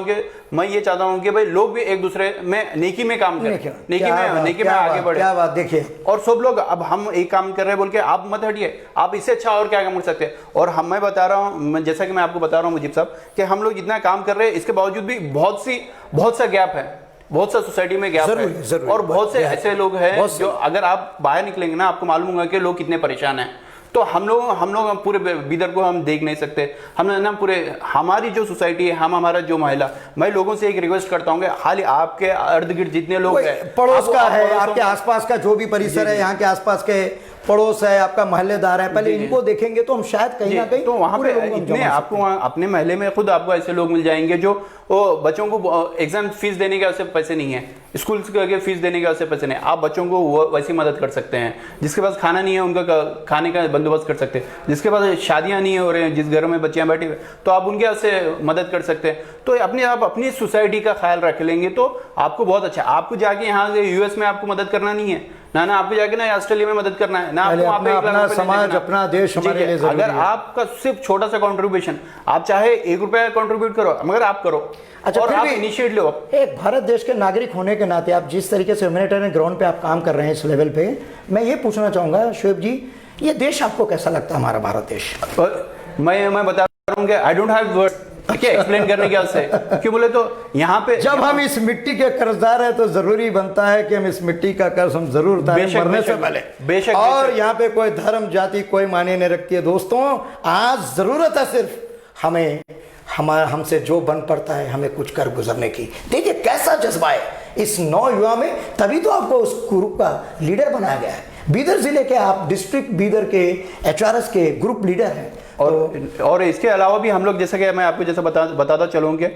हूँ कि भाई लोग भी एक दूसरे में नेकी में काम करें, नेकी में आगे बढ़े। क्या बात, देखिए और सब लोग अब हम एक काम कर रहे हैं बोल के आप मत हटिए, आप इससे अच्छा और क्या कर सकते हैं। और मैं बता रहा हूँ, जैसा कि मैं आपको बता रहा हूँ मुजीब साहब, कि हम लोग इतना काम कर रहे हैं, इसके बावजूद भी बहुत सा गैप है, बहुत सा सोसाइटी में गैप है। और बहुत से ऐसे लोग हैं जो अगर आप बाहर निकलेंगे ना, आपको मालूम होगा कि लोग कितने परेशान हैं। तो हम लोग पूरे बीदर को हम देख नहीं सकते। हम ना पूरे हमारी जो सोसाइटी है, हमारा जो महिला, मैं लोगों से एक रिक्वेस्ट करता हूँ कि खाली आपके इर्द गिर्द जितने लोग हैं, पड़ोस का है, आपके आसपास का जो भी परिसर है, यहाँ के आसपास के पड़ोस है, आपका मोहल्लेदार है, पहले इनको देखेंगे तो हम शायद कहीं ना कहीं तो वहाँ पे इतने आपको अपने महल्ले में खुद आपको ऐसे लोग मिल जाएंगे जो बच्चों को एग्जाम फीस देने के उससे पैसे नहीं है, स्कूल के फीस देने के उससे पैसे नहीं, आप बच्चों को वैसी मदद कर सकते हैं। जिसके पास खाना नहीं है उनका खाने का बंदोबस्त कर सकते हैं, जिसके पास शादियां नहीं हो रही हैं, जिस घर में बच्चियां बैठी हुई, तो आप उनके उससे मदद कर सकते हैं। तो आप अपनी सोसाइटी का ख्याल रख लेंगे तो आपको बहुत अच्छा। आपको जाके यहाँ से यूएस में आपको मदद करना नहीं है ना आपको जाके ना ऑस्ट्रेलिया में मदद करना है ना, आपको वहाँ पे अपना समाज, अपना देश हमारे लिए जरूरी है। अगर आपका सिर्फ छोटा सा कंट्रीब्यूशन, आप चाहे 1 रुपया कंट्रीब्यूट करो, मगर आप करो। अच्छा, और फिर आप भी इनिशिएट लो। एक भारत देश के नागरिक होने के नाते आप जिस तरीके से ह्यूमैनिटेरियन ग्राउंड पे आप काम कर रहे हैं इस लेवल पे, मैं ये पूछना चाहूंगा शोएब जी, ये देश आपको कैसा लगता है, हमारा भारत देश? मैं बता रहा हूँ कि आई डोंट हैव वर्ड क्या एक्सप्लेन करने के वास्ते, क्यों बोले तो यहाँ पे जब हम इस मिट्टी के कर्जदार हैं तो जरूरी बनता है कि हम इस मिट्टी का कर्ज हम जरूर उतारें मरने से पहले। बेशक। और यहाँ पे कोई धर्म जाति कोई मायने नहीं रखती है दोस्तों। आज जरूरत है सिर्फ हमें हमसे जो बन पड़ता है हमें कुछ कर गुजरने की। देखिए कैसा जज्बा है इस नौ युवा में, तभी तो आपको उस ग्रुप का लीडर बनाया गया है। बीदर जिले के आप डिस्ट्रिक्ट बीदर के एचआरएस के ग्रुप लीडर हैं। और इसके अलावा भी हम लोग, जैसा कि मैं आपको जैसा बताता चलूँ कि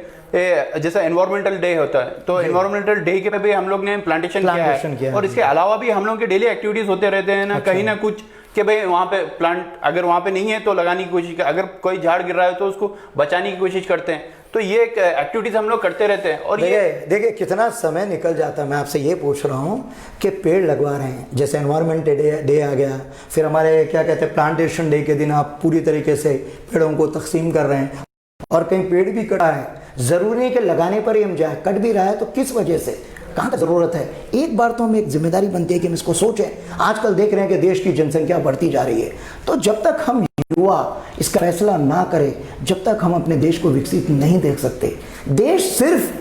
जैसा एनवायरमेंटल डे होता है, तो एनवायरमेंटल डे के पे भी हम लोग ने प्लांटेशन किया है। और इसके अलावा भी हम लोग के डेली एक्टिविटीज होते रहते हैं ना, कहीं ना कुछ कि भाई वहाँ पे प्लांट अगर वहाँ पे नहीं है तो लगाने की कोशिश, अगर कोई झाड़ गिर रहा है तो उसको बचाने की कोशिश करते हैं। तो ये एक्टिविटीज हम लोग करते रहते हैं। और ये देखिए कितना समय निकल जाता है। मैं आपसे ये पूछ रहा हूँ कि पेड़ लगवा रहे हैं, जैसे एनवायरमेंट डे आ गया, फिर हमारे क्या कहते हैं प्लांटेशन डे के दिन आप पूरी तरीके से पेड़ों को तकसीम कर रहे हैं, और कहीं पेड़ भी कटा है, जरूरी नहीं कि लगाने पर ही हम जाए, कट भी रहा है तो किस वजह से, कहाँ तक जरूरत है। एक बार तो हमें एक जिम्मेदारी बनती है कि हम इसको सोचें। आजकल देख रहे हैं कि देश की जनसंख्या बढ़ती जा रही है, तो जब तक हम युवा इसका फैसला ना करें, जब तक हम अपने देश को विकसित नहीं देख सकते। देश सिर्फ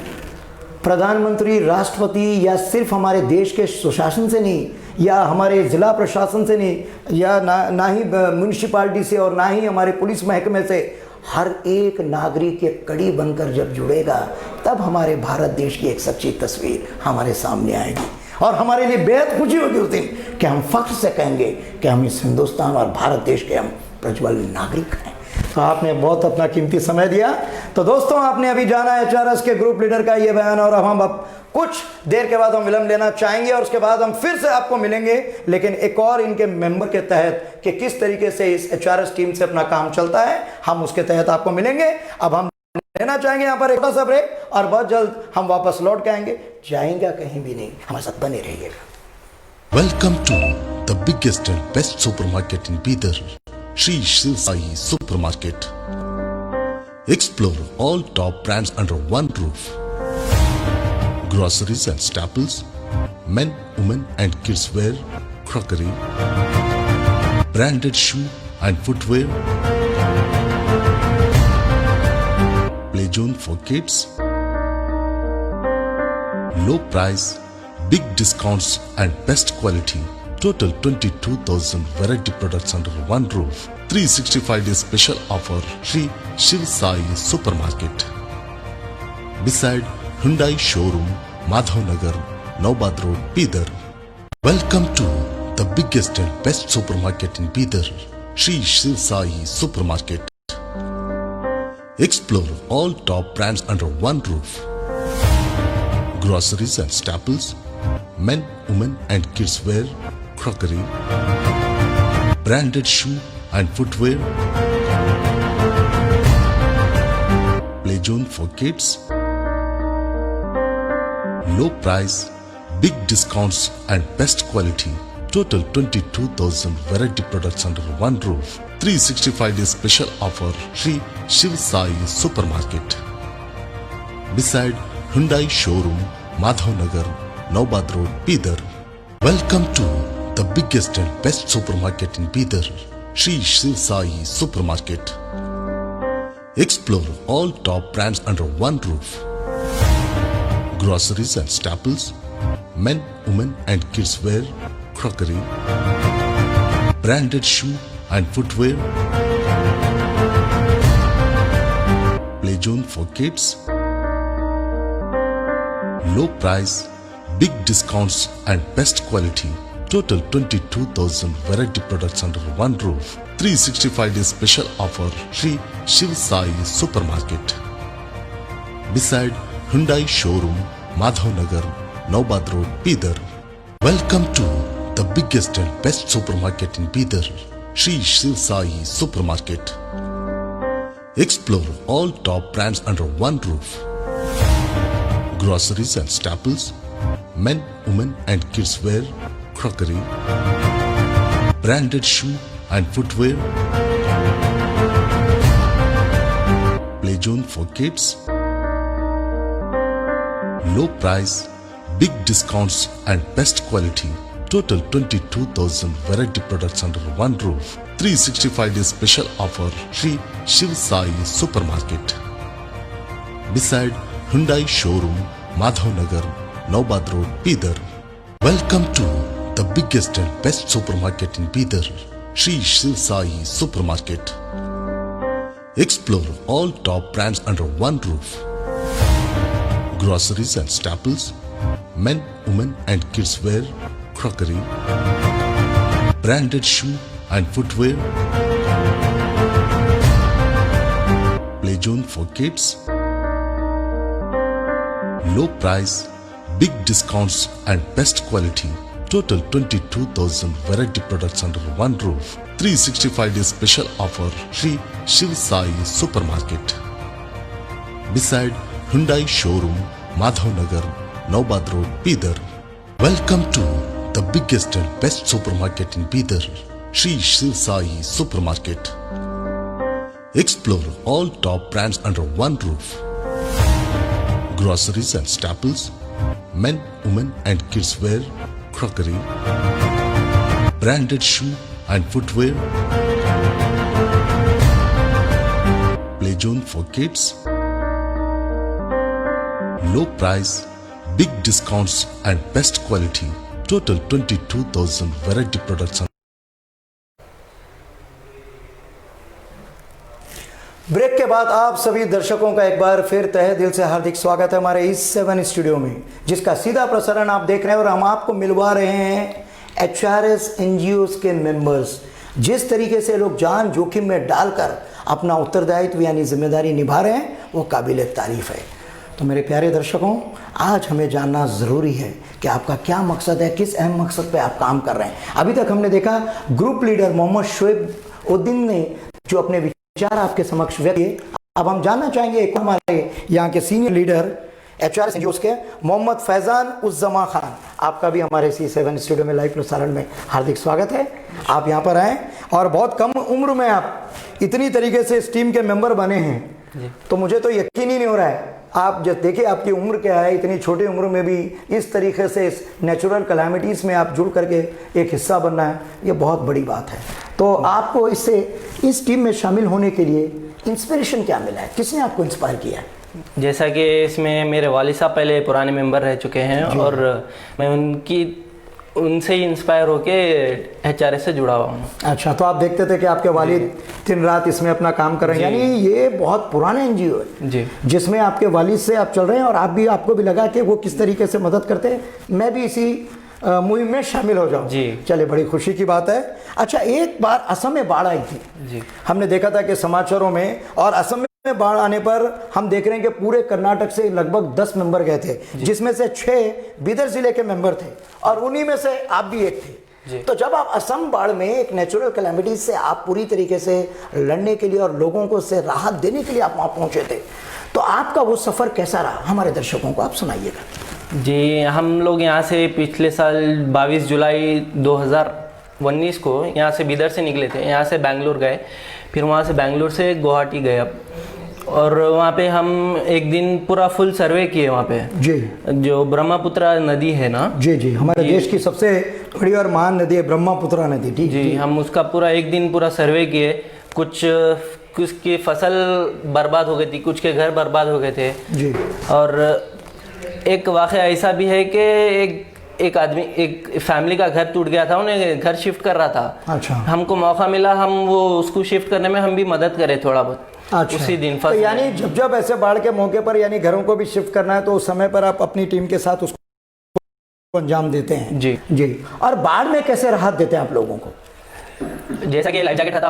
प्रधानमंत्री, राष्ट्रपति या सिर्फ हमारे देश के सुशासन से नहीं, या हमारे जिला प्रशासन से नहीं, या ना ही म्यूनिसिपालिटी से, और ना ही हमारे पुलिस महकमे से, हर एक नागरिक एक कड़ी बनकर जब जुड़ेगा तब हमारे भारत देश की एक सच्ची तस्वीर हमारे सामने आएगी। और हमारे लिए बेहद खुशी होगी उस दिन कि हम फख्र से कहेंगे कि हम इस हिंदुस्तान और भारत देश के हम प्रज्वल नागरिक हैं। तो आपने बहुत अपना कीमती समय दिया। तो दोस्तों आपने अभी जाना एचआरएस के ग्रुप लीडर का ये बयान, और अब कुछ देर के बाद हम विलंब लेना चाहेंगे और उसके बाद हम फिर से आपको मिलेंगे, लेकिन एक और इनके मेंबर के तहत कि किस तरीके से इस एचआरएस टीम से अपना काम चलता है, हम उसके तहत आपको मिलेंगे। अब हम लेना चाहेंगे यहाँ पर एक छोटा सा ब्रेक, और बहुत जल्द हम वापस लौट के आएंगे। जाएंगे कहीं भी नहीं, हमारे साथ बने रहिएगा। Welcome to the biggest and best supermarket in Bidar, Shri Shiv Sai Supermarket. Explore all top brands under one roof. Groceries and staples, men, women and kids wear, crockery, branded shoe and footwear, play zone for kids, low price, big discounts and best quality. Total 22,000 variety products under one roof. 365 days special offer. Shri Shiv Sai Supermarket. Beside Hyundai Showroom, Madhavnagar, Naubad Road, Bidar. Welcome to the biggest and best supermarket in Bidar. Shri Shiv Sai Supermarket. Explore all top brands under one roof. Groceries and staples, men, women and kids wear, crockery, branded shoe and footwear, play zone for kids, low price, big discounts and best quality. Total 22,000 variety products under one roof. 365 days special offer, Sri Shiv Sai Supermarket. Beside Hyundai Showroom, Madhavnagar, Naubad Road, Bidar. Welcome to the biggest and best supermarket in Bidar, Sri Shiv Sai Supermarket. Explore all top brands under one roof. Groceries and staples, men, women and kids wear, crockery, branded shoe and footwear, play zone for kids, low price, big discounts and best quality. Total 22,000 variety products under one roof. 365 days special offer, Sri Shiv Sai Supermarket. Beside Hyundai Showroom, Madhavnagar, Naubad Road, Bidar. Welcome to the biggest and best supermarket in Bidar, Sri Shiv Sai Supermarket. Explore all top brands under one roof. Groceries and staples, men, women and kids wear, crockery, branded shoe and footwear, play zone for kids, low price, big discounts and best quality. Total 22,000 variety products under one roof. 365 days special offer, Sri Shiv Sai Supermarket. Beside Hyundai Showroom, Madhavnagar, Naubad Road, Bidar. Welcome to the biggest and best supermarket in Bidar, Sri Shiv Sai Supermarket. Explore all top brands under one roof. Groceries and staples, men, women and kids wear, crockery, branded shoe and footwear, play zone for kids, low price, big discounts and best quality. Total 22,000 variety products under one roof. 365 days special offer, Sri Shiv Sai Supermarket. Beside Hyundai Showroom, Madhavnagar, Naubad Road, Bidar. Welcome to the biggest and best supermarket in Bidar, Sri Shiv Sai Supermarket. Explore all top brands under one roof. Groceries and staples, men, women and kids wear, crockery, branded shoe and footwear, play zone for kids, low price, big discounts and best quality. Total 22,000 variety products. Break के बाद आप सभी दर्शकों का एक बार फिर तहे दिल से हार्दिक स्वागत है हमारे इस 7 स्टूडियो में, जिसका सीधा प्रसारण आप देख रहे हैं और हम आपको मिलवा रहे हैं HRS NGOs के मेंबर्स। जिस तरीके से लोग जान जोखिम में डालकर अपना उत्तरदायित्व यानी जिम्मेदारी निभा रहे हैं वो काबिल तारीफ है। तो मेरे प्यारे दर्शकों, आज हमें जानना ज़रूरी है कि आपका क्या मकसद है, किस अहम मकसद पे आप काम कर रहे हैं। अभी तक हमने देखा ग्रुप लीडर मोहम्मद शोएब उद्दीन ने जो अपने विचार आपके समक्ष व्यक्त किए। अब हम जानना चाहेंगे एक हमारे यहाँ के सीनियर लीडर HRS NGOs के मोहम्मद फैज़ान उज़्ज़मा खान, आपका भी हमारे C7 स्टूडियो में लाइव प्रसारण में हार्दिक स्वागत है। आप यहाँ पर आए और बहुत कम उम्र में आप इतनी तरीके से इस टीम के मेंबर बने हैं, तो मुझे तो यकीन ही नहीं हो रहा है। आप जब देखिए आपकी उम्र क्या है, इतनी छोटी उम्र में भी इस तरीके से इस नेचुरल कैलामिटीज़ में आप जुड़ करके एक हिस्सा बनना है, ये बहुत बड़ी बात है। तो आपको इससे इस टीम में शामिल होने के लिए इंस्पिरेशन क्या मिला है, किसने आपको इंस्पायर किया है? जैसा कि इसमें मेरे वालिद साहब पहले पुराने मेंबर रह चुके हैं और मैं उनसे ही इंस्पायर होके HRS से जुड़ा हुआ हूँ। अच्छा, तो आप देखते थे कि आपके वालिद दिन रात इसमें अपना काम कर रहे हैं, यानी ये बहुत पुराना NGO है जी, जिसमें आपके वालिद से आप चल रहे हैं और आपको भी लगा कि वो किस तरीके से मदद करते हैं, मैं भी इसी मुहिम में शामिल हो जाऊं। जी, चले, बड़ी खुशी की बात है। अच्छा, एक बार असम में बाढ़ आई थी जी, हमने देखा था कि समाचारों में, और असम में बाढ़ आने पर हम देख रहे हैं कि पूरे कर्नाटक से लगभग 10 मेंबर गए थे, जिसमें से 6 बिदर जिले के मेंबर थे और उन्हीं में से आप भी एक थे। तो जब आप असम बाढ़ में एक नेचुरल कैलामिटी से आप पूरी तरीके से लड़ने के लिए और लोगों को से राहत देने के लिए आप वहां पहुंचे थे, तो आपका वो सफर कैसा रहा, हमारे दर्शकों को आप सुनाइएगा। जी, हम लोग यहाँ से पिछले साल 22 जुलाई 19 को यहाँ से बिदर से निकले थे, यहाँ से बेंगलोर गए, फिर वहाँ से बेंगलोर से गुवाहाटी गए अब, और वहाँ पे हम एक दिन पूरा फुल सर्वे किए वहाँ पे। जी जो ब्रह्मपुत्र नदी है ना, जी जी, हमारे देश की सबसे बड़ी और महान नदी है ब्रह्मपुत्र नदी। ठीक जी, हम उसका पूरा एक दिन पूरा सर्वे किए। कुछ की फसल बर्बाद हो गई थी, कुछ के घर बर्बाद हो गए थे जी। और एक वाक़या ऐसा भी है कि एक आदमी, एक फैमिली का घर टूट गया था, उन्हें घर शिफ्ट कर रहा था। अच्छा। हमको मौका मिला, हम वो उसको शिफ्ट करने में हम भी मदद करें थोड़ा बहुत। अच्छा। उसी दिन तो फर्स्ट यानी जब जब ऐसे बाढ़ के मौके पर यानी घरों को भी शिफ्ट करना है तो उस समय पर आप अपनी टीम के साथ उसको अंजाम देते हैं। जी जी। और बाढ़ में कैसे राहत देते हैं आप लोगों को? जैसा कि लाइफ जैकेट रहता,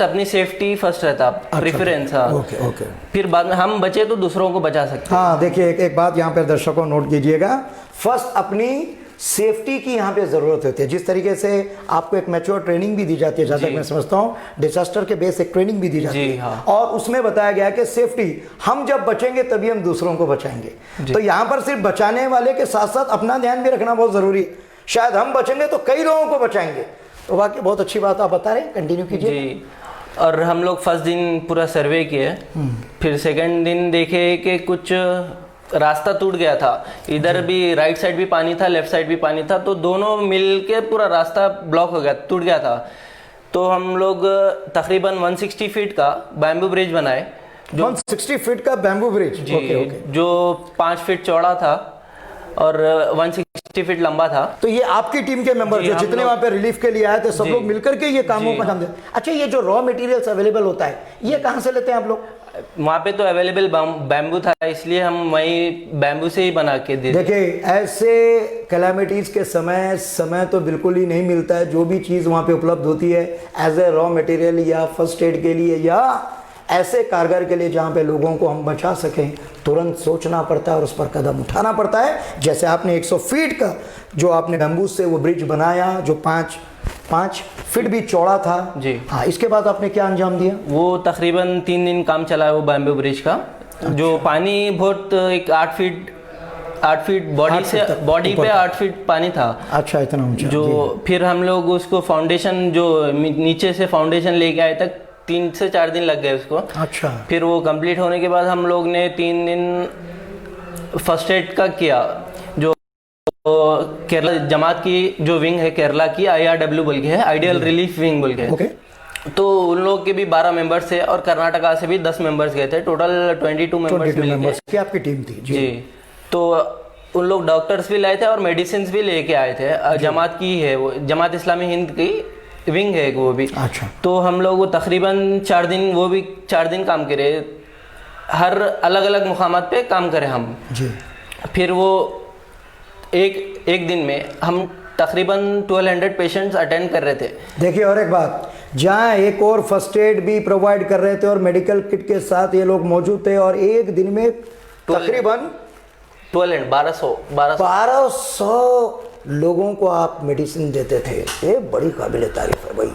अपनी सेफ्टी फर्स्ट रहता, प्रेफरेंस। हाँ, ओके ओके। फिर बाद में हम बचे तो दूसरों को बचा सकते हैं। हाँ देखिए, एक बात यहाँ पे दर्शकों नोट कीजिएगा, फर्स्ट अपनी सेफ्टी की यहाँ पे ज़रूरत होती है। जिस तरीके से आपको एक मैच्योर ट्रेनिंग भी दी जाती है, जहाँ तक मैं समझता हूँ डिजास्टर के बेस एक ट्रेनिंग भी दी जाती है। हाँ। और उसमें बताया गया कि सेफ्टी, हम जब बचेंगे तभी हम दूसरों को बचाएंगे। तो यहाँ पर सिर्फ बचाने वाले के साथ साथ अपना ध्यान भी रखना बहुत ज़रूरी है। शायद हम बचेंगे तो कई लोगों को बचाएंगे। तो वाकई बहुत अच्छी बात आप बता रहे हैं, कंटिन्यू कीजिए। जी। और हम लोग फर्स्ट दिन पूरा सर्वे किए, फिर सेकंड दिन देखे कि कुछ रास्ता टूट गया था, इधर भी राइट साइड भी पानी था, लेफ्ट साइड भी पानी था, तो दोनों मिल के पूरा रास्ता ब्लॉक हो गया, टूट गया था। तो हम लोग तकरीबन 160 फीट का बैम्बू ब्रिज बनाए। 160 फीट का बैम्बू ब्रिज? जी, ओके। जो 5 फीट चौड़ा था और 160 फीट लंबा था। तो ये आपकी टीम के मेंबर जो जितने वहां पे रिलीफ के लिए आए थे, सब लोग मिलकर के ये कामों को अंजाम देते। अच्छा, ये जो रॉ मटेरियल्स अवेलेबल होता है ये कहाँ से लेते हैं आप लोग? वहाँ पे तो अवेलेबल बैम्बू था, इसलिए हम वहीं बैम्बू से ही बना के दे। देखिए, ऐसे कैलामिटीज के समय तो बिल्कुल ही नहीं मिलता है। जो भी चीज़ वहाँ पे उपलब्ध होती है एज ए रॉ मटेरियल या फर्स्ट एड के लिए या ऐसे कारगर के लिए जहाँ पे लोगों को हम बचा सकें, तुरंत सोचना पड़ता है और उस पर कदम उठाना पड़ता है। जैसे आपने 100 फीट का जो आपने बैम्बू से वो ब्रिज बनाया जो 5 फीट भी चौड़ा था। जी हाँ, इसके बाद आपने क्या अंजाम दिया? वो तकरीबन 3 दिन काम चला है वो बैम्बू ब्रिज का। जो पानी बहुत एक 8 फीट बॉडी पे 8 फीट पानी था। अच्छा, इतना ऊंचा। जो फिर हम लोग उसको फाउंडेशन, जो नीचे से फाउंडेशन लेके आए तक 3 से 4 दिन लग गए उसको। अच्छा। फिर वो कंप्लीट होने के बाद हम लोग ने 3 दिन फर्स्ट एड का किया। जो केरला जमात की जो विंग है केरला की, IRW बोल के है, आइडियल रिलीफ विंग बोल के है। ओके। तो उन लोग के भी 12 मेंबर्स थे और कर्नाटका से भी 10 मेंबर्स गए थे। टोटल 22 मेंबर्स की आपकी टीम थी। जी। तो उन लोग डॉक्टर्स भी लाए थे और मेडिसिन भी लेके आए थे। जमात की है वो, जमात इस्लामी हिंद की विंग है वो भी। अच्छा। तो हम लोग वो तकरीबन 4 दिन, वो भी 4 दिन काम करे, हर अलग अलग मुकामात पे काम करे हम जी। फिर वो एक दिन में हम तकरीबन 1200 पेशेंट्स अटेंड कर रहे थे। देखिए, और एक बात, जहाँ एक और फर्स्ट एड भी प्रोवाइड कर रहे थे और मेडिकल किट के साथ ये लोग मौजूद थे, और एक दिन में तकरीबन 1200 लोगों को आप मेडिसिन देते थे। ये बड़ी काबिल तारीफ है भाई।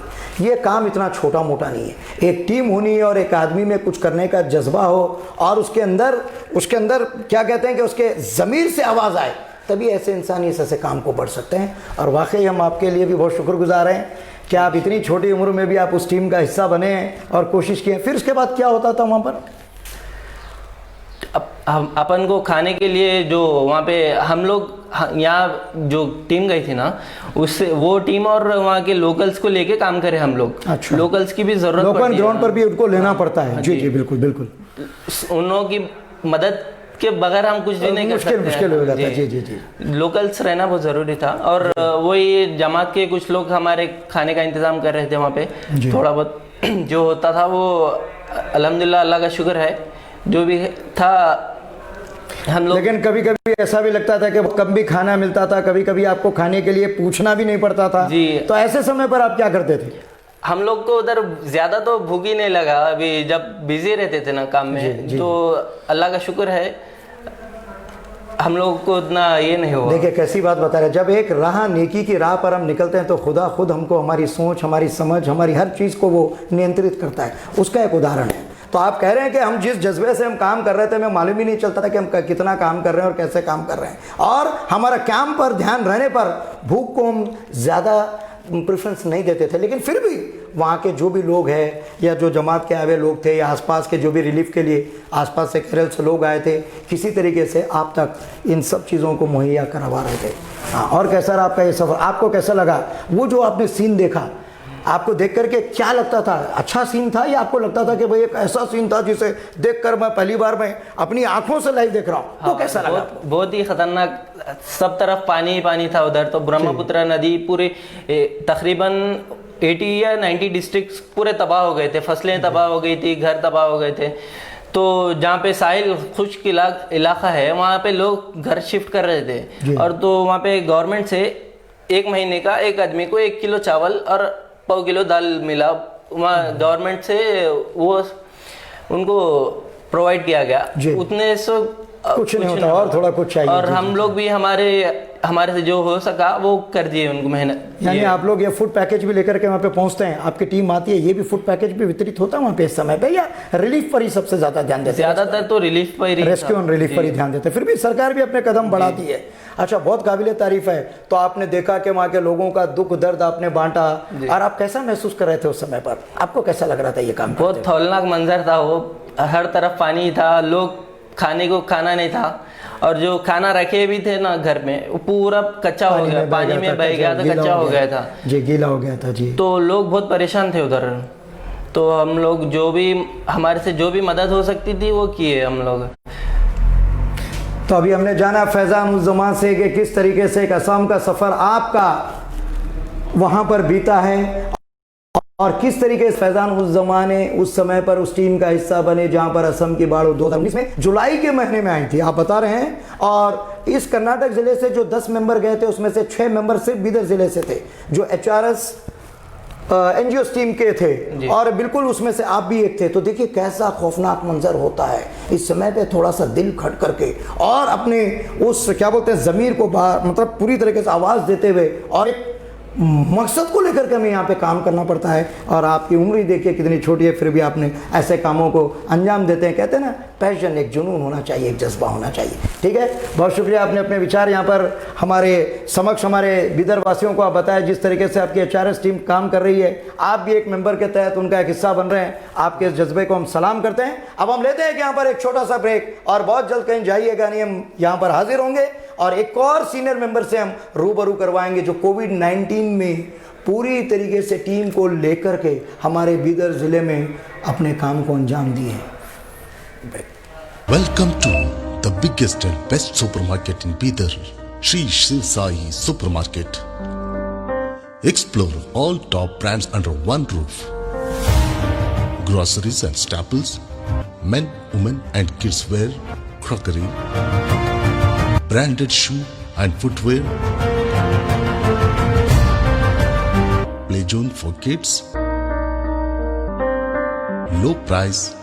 ये काम इतना छोटा मोटा नहीं है। एक टीम होनी है और एक आदमी में कुछ करने का जज्बा हो और उसके अंदर क्या कहते हैं कि उसके ज़मीर से आवाज़ आए, तभी ऐसे इंसान इस ऐसे काम को बढ़ सकते हैं। और वाकई हम आपके लिए भी बहुत शुक्रगुजार हैं कि आप इतनी छोटी उम्र में भी आप उस टीम का हिस्सा बने और कोशिश किए। फिर उसके बाद क्या होता था वहाँ पर? अपन को खाने के लिए जो वहाँ पे हम लोग यहाँ जो टीम गई थी ना, उससे वो टीम और वहाँ के लोकल्स को लेके काम करे हम लोग। अच्छा। लोकल्स की भी जरूरत लोकल पड़ती है, ग्राउंड पर भी उनको लेना पड़ता है। जी जी, बिल्कुल बिल्कुल। उन लोगों की मदद के बगैर हम कुछ भी नहीं कर सकते। मुश्किल हो जाता है। जी जी जी। लोकल्स रहना बहुत ज़रूरी था। और वही जमात के कुछ लोग हमारे खाने का इंतज़ाम कर रहे थे वहाँ पे। थोड़ा बहुत जो होता था वो अल्हम्दुलिल्लाह, अल्लाह का शुक्र है, जो भी था हम लोग। लेकिन कभी कभी ऐसा भी लगता था कि कम भी खाना मिलता था, कभी कभी आपको खाने के लिए पूछना भी नहीं पड़ता था। जी। तो ऐसे समय पर आप क्या करते थे? हम लोग को उधर ज़्यादा तो भूख ही नहीं लगा, अभी जब बिजी रहते थे ना काम में। जी। तो अल्लाह का शुक्र है हम लोग को उतना ये नहीं हुआ। देखिए कैसी बात बता रहे, जब एक राह नेकी की राह पर हम निकलते हैं तो खुदा खुद हमको हमारी सोच, हमारी समझ, हमारी हर चीज़ को वो नियंत्रित करता है। उसका एक उदाहरण है। तो आप कह रहे हैं कि हम जिस जज्बे से हम काम कर रहे थे, हमें मालूम ही नहीं चलता था कि हम कितना काम कर रहे हैं और कैसे काम कर रहे हैं। और हमारा काम पर ध्यान रहने पर भूख को हम ज़्यादा प्रेफरेंस नहीं देते थे, लेकिन फिर भी वहाँ के जो भी लोग हैं या जो जमात के आए हुए लोग थे या आसपास के जो भी रिलीफ के लिए आसपास से केरल से लोग आए थे, किसी तरीके से आप तक इन सब चीज़ों को मुहैया करवा रहे थे। हाँ, और कैसा रहा आपका ये सफ़र? आपको कैसा लगा वो जो आपने सीन देखा? आपको देख करके क्या लगता था? अच्छा सीन था या आपको लगता था कि भाई एक ऐसा सीन था जिसे देखकर मैं पहली बार मैं अपनी आंखों से लाइव देख रहा हूँ? वो कैसा लगा? बहुत ही खतरनाक, सब तरफ पानी ही पानी था उधर। तो ब्रह्मपुत्र नदी पूरे तकरीबन 80 या 90 डिस्ट्रिक्ट पूरे तबाह हो गए थे, फसलें तबाह हो गई थी, घर तबाह हो गए थे। तो जहाँ पे साहिल खुश्क इलाका है वहाँ पे लोग घर शिफ्ट कर रहे थे, और तो वहाँ पे गवर्नमेंट से 1 महीने का एक आदमी को 1 किलो चावल और 1.5 किलो दाल मिला। वहाँ गवर्नमेंट से वो उनको प्रोवाइड किया गया। उतने से कुछ नहीं होता और थोड़ा कुछ चाहिए। और हम लोग भी हमारे से जो हो सका वो कर दिए उनको मेहनत। यानी आप लोग ये फूड पैकेज भी लेकर के वहाँ पे पहुँचते हैं, आपकी टीम आती है, ये भी फूड पैकेज भी वितरित होता है वहाँ पे इस समय पे, या रिलीफ पर ही सबसे ज़्यादा ध्यान देते हैं? ज़्यादातर तो रिलीफ पर ही, रेस्क्यू एंड रिलीफ पर ही ध्यान देते हैं। फिर भी सरकार भी अपने कदम बढ़ाती है। अच्छा, बहुत काबिले तारीफ है। तो आपने देखा कि वहाँ के लोगों का दुख दर्द आपने बांटा, और आप कैसा महसूस कर रहे थे उस समय पर? आपको कैसा लग रहा था ये काम? बहुत हौलनाक मंजर था वो, हर तरफ पानी था, लोग खाने को खाना नहीं था, और जो खाना रखे भी थे ना घर में वो पूरा कच्चा हो गया, पानी में बह गया था, कच्चा हो गया था जी, गीला हो गया था जी। तो लोग बहुत परेशान थे उधर। तो हम लोग जो भी हमारे से जो भी मदद हो सकती थी वो किए हम लोग। तो अभी हमने जाना फैज़ान उस ज़मान से कि किस तरीके से एक असम का सफ़र आपका वहाँ पर बीता है, और किस तरीके से फैज़ान उस ज़माने उस समय पर उस टीम का हिस्सा बने जहाँ पर असम की बाढ़ 2019 में जुलाई के महीने में आई थी, आप बता रहे हैं। और इस कर्नाटक ज़िले से जो 10 मेंबर गए थे उसमें से 6 मेंबर सिर्फ बीदर ज़िले से थे, जो HRS NGO टीम के थे, और बिल्कुल उसमें से आप भी एक थे। तो देखिए कैसा खौफनाक मंजर होता है इस समय पे, थोड़ा सा दिल खट करके और अपने उस क्या बोलते हैं ज़मीर को मतलब पूरी तरीके से आवाज़ देते हुए और एक मकसद को लेकर के हमें यहाँ पे काम करना पड़ता है। और आपकी उम्र ही देखिए कितनी छोटी है, फिर भी आपने ऐसे कामों को अंजाम देते हैं। कहते हैं ना, पैशन, एक जुनून होना चाहिए, एक जज्बा होना चाहिए। ठीक है, बहुत शुक्रिया, आपने अपने विचार यहाँ पर हमारे समक्ष, हमारे बिदर वासियों को आप बताया जिस तरीके से आपकी HRS टीम काम कर रही है। आप भी एक मेंबर के तहत उनका एक हिस्सा बन रहे हैं, आपके इस जज्बे को हम सलाम करते हैं। अब हम लेते हैं कि यहाँ पर एक छोटा सा ब्रेक, और बहुत जल्द कहीं जाइएगा नहीं, हम यहाँ पर हाजिर होंगे और एक और सीनियर मेंबर से हम रूबरू करवाएंगे जो कोविड-19 में पूरी तरीके से टीम को लेकर के हमारे बीदर जिले में अपने काम को अंजाम दिए। Welcome to the biggest and best supermarket in Bidar, Sri Shiv Sai Supermarket. Explore all top brands under one roof. Groceries and staples, men, women and kids wear, crockery, branded shoe and footwear, play zone for kids, low price,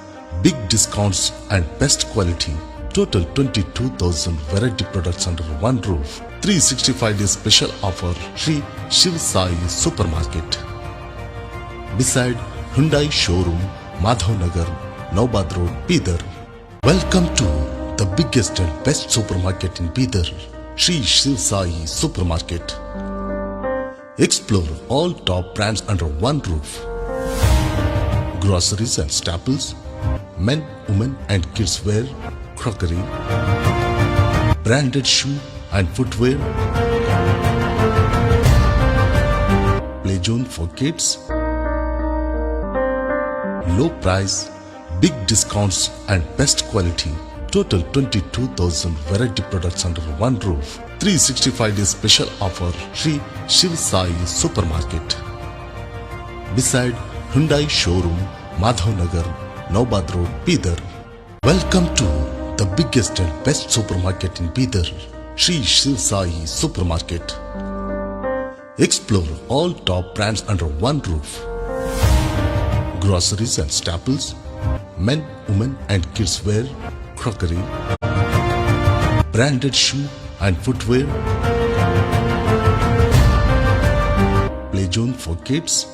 big discounts and best quality. Total 22,000 variety products under one roof. 365 days special offer. Sri Shiv Sai Supermarket. Beside Hyundai Showroom, Madhav Nagar, Naubad Road, Bidar. Welcome to the biggest and best supermarket in Bidar, Sri Shiv Sai Supermarket. Explore all top brands under one roof. Groceries and staples, men, women and kids wear, crockery, branded shoe and footwear, play zone for kids, low price, big discounts and best quality. Total 22,000 variety products under one roof. 365 days special offer. Sri Shiv Sai Supermarket. Beside Hyundai Showroom, Madhav Nagar, Naubad Road, Bidar. Welcome to the biggest and best supermarket in Bidar, Sri Shiv Sai Supermarket. Explore all top brands under one roof. Groceries and staples, men, women and kids wear, crockery, branded shoe and footwear, play zone for kids,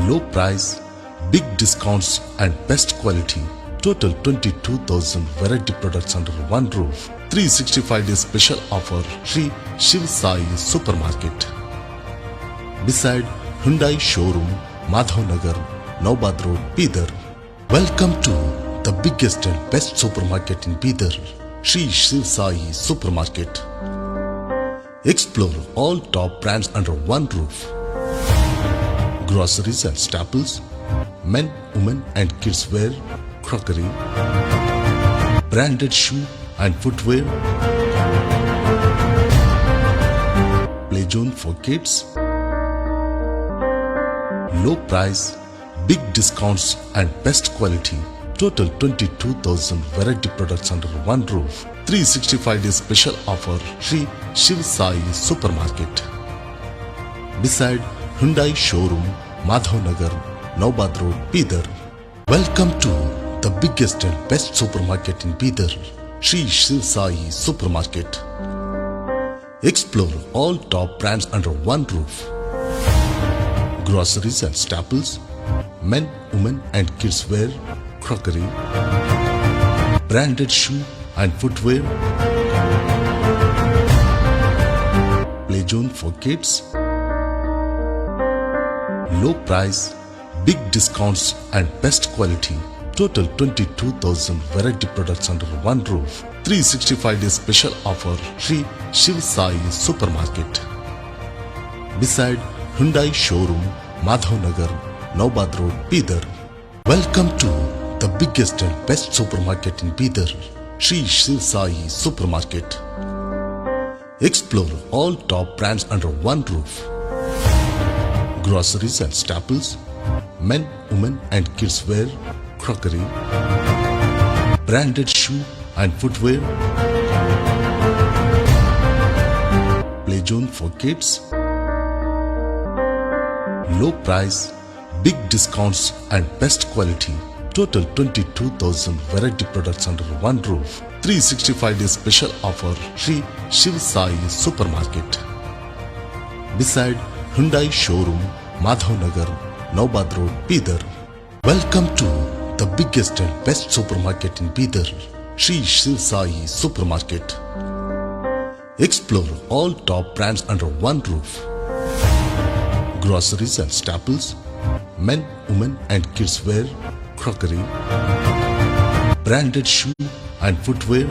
low price, big discounts and best quality. Total 22,000 variety products under one roof. 365 days special offer. Sri Shiv Sai Supermarket. beside Hyundai showroom, Madhav Nagar, Naubad Road, Bidar. Welcome to the biggest and best supermarket in Bidar, Shri Shiv Sai Supermarket. Explore all top brands under one roof. Groceries and staples, men, women and kids wear, crockery, branded shoe and footwear, play zone for kids, low price, big discounts and best quality. Total 22,000 variety products under one roof. 365 days special offer. Shri Shiv Sai Supermarket. Beside Hyundai showroom, Madhav Nagar, Naubad Road, Bidar. Welcome to the biggest and best supermarket in Bidar, Shri Shiv Sai Supermarket. Explore all top brands under one roof. Groceries and staples, men, women and kids wear, crockery, branded shoe and footwear, play zone for kids, low price, big discounts and best quality. Total 22,000 variety products under one roof. 365 days special offer. Shri Shiv Sai Supermarket. Beside Hyundai showroom, Madhav Nagar, Naubad Road, Bidar. Welcome to the biggest and best supermarket in Bidar, Shri Shiv Sai Supermarket. Explore all top brands under one roof. Groceries and staples, men, women and kids wear, crockery, branded shoe and footwear, play zone for kids, low price, big discounts and best quality. Total 22,000 variety products under one roof. 365 days special offer. Shri Shiv Sai Supermarket. Beside Hyundai showroom, Madhav Nagar, Naubad Road, Bidar. Welcome to the biggest and best supermarket in Bidar, Shri Shiv Sai Supermarket. Explore all top brands under one roof. Groceries and staples, men, women and kids wear, crockery, branded shoe and footwear,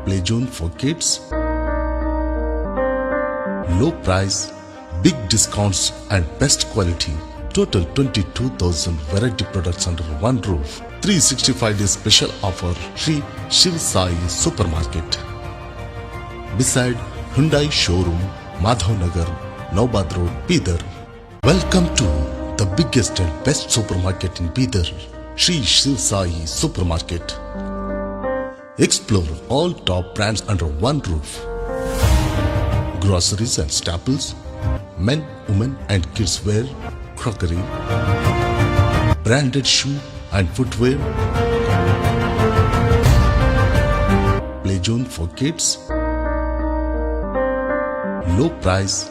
play zone for kids, low price, big discounts and best quality. Total 22,000 variety products under one roof. 365 days special offer. Shri Shiv Sai Supermarket. Beside Hyundai showroom, Madhav Nagar, Naubad Road, Bidar. Welcome to the biggest and best supermarket in Bidar, Shri Shiv Sai Supermarket. Explore all top brands under one roof. Groceries and staples, men, women and kids wear, crockery, branded shoe and footwear, play zone for kids, low price,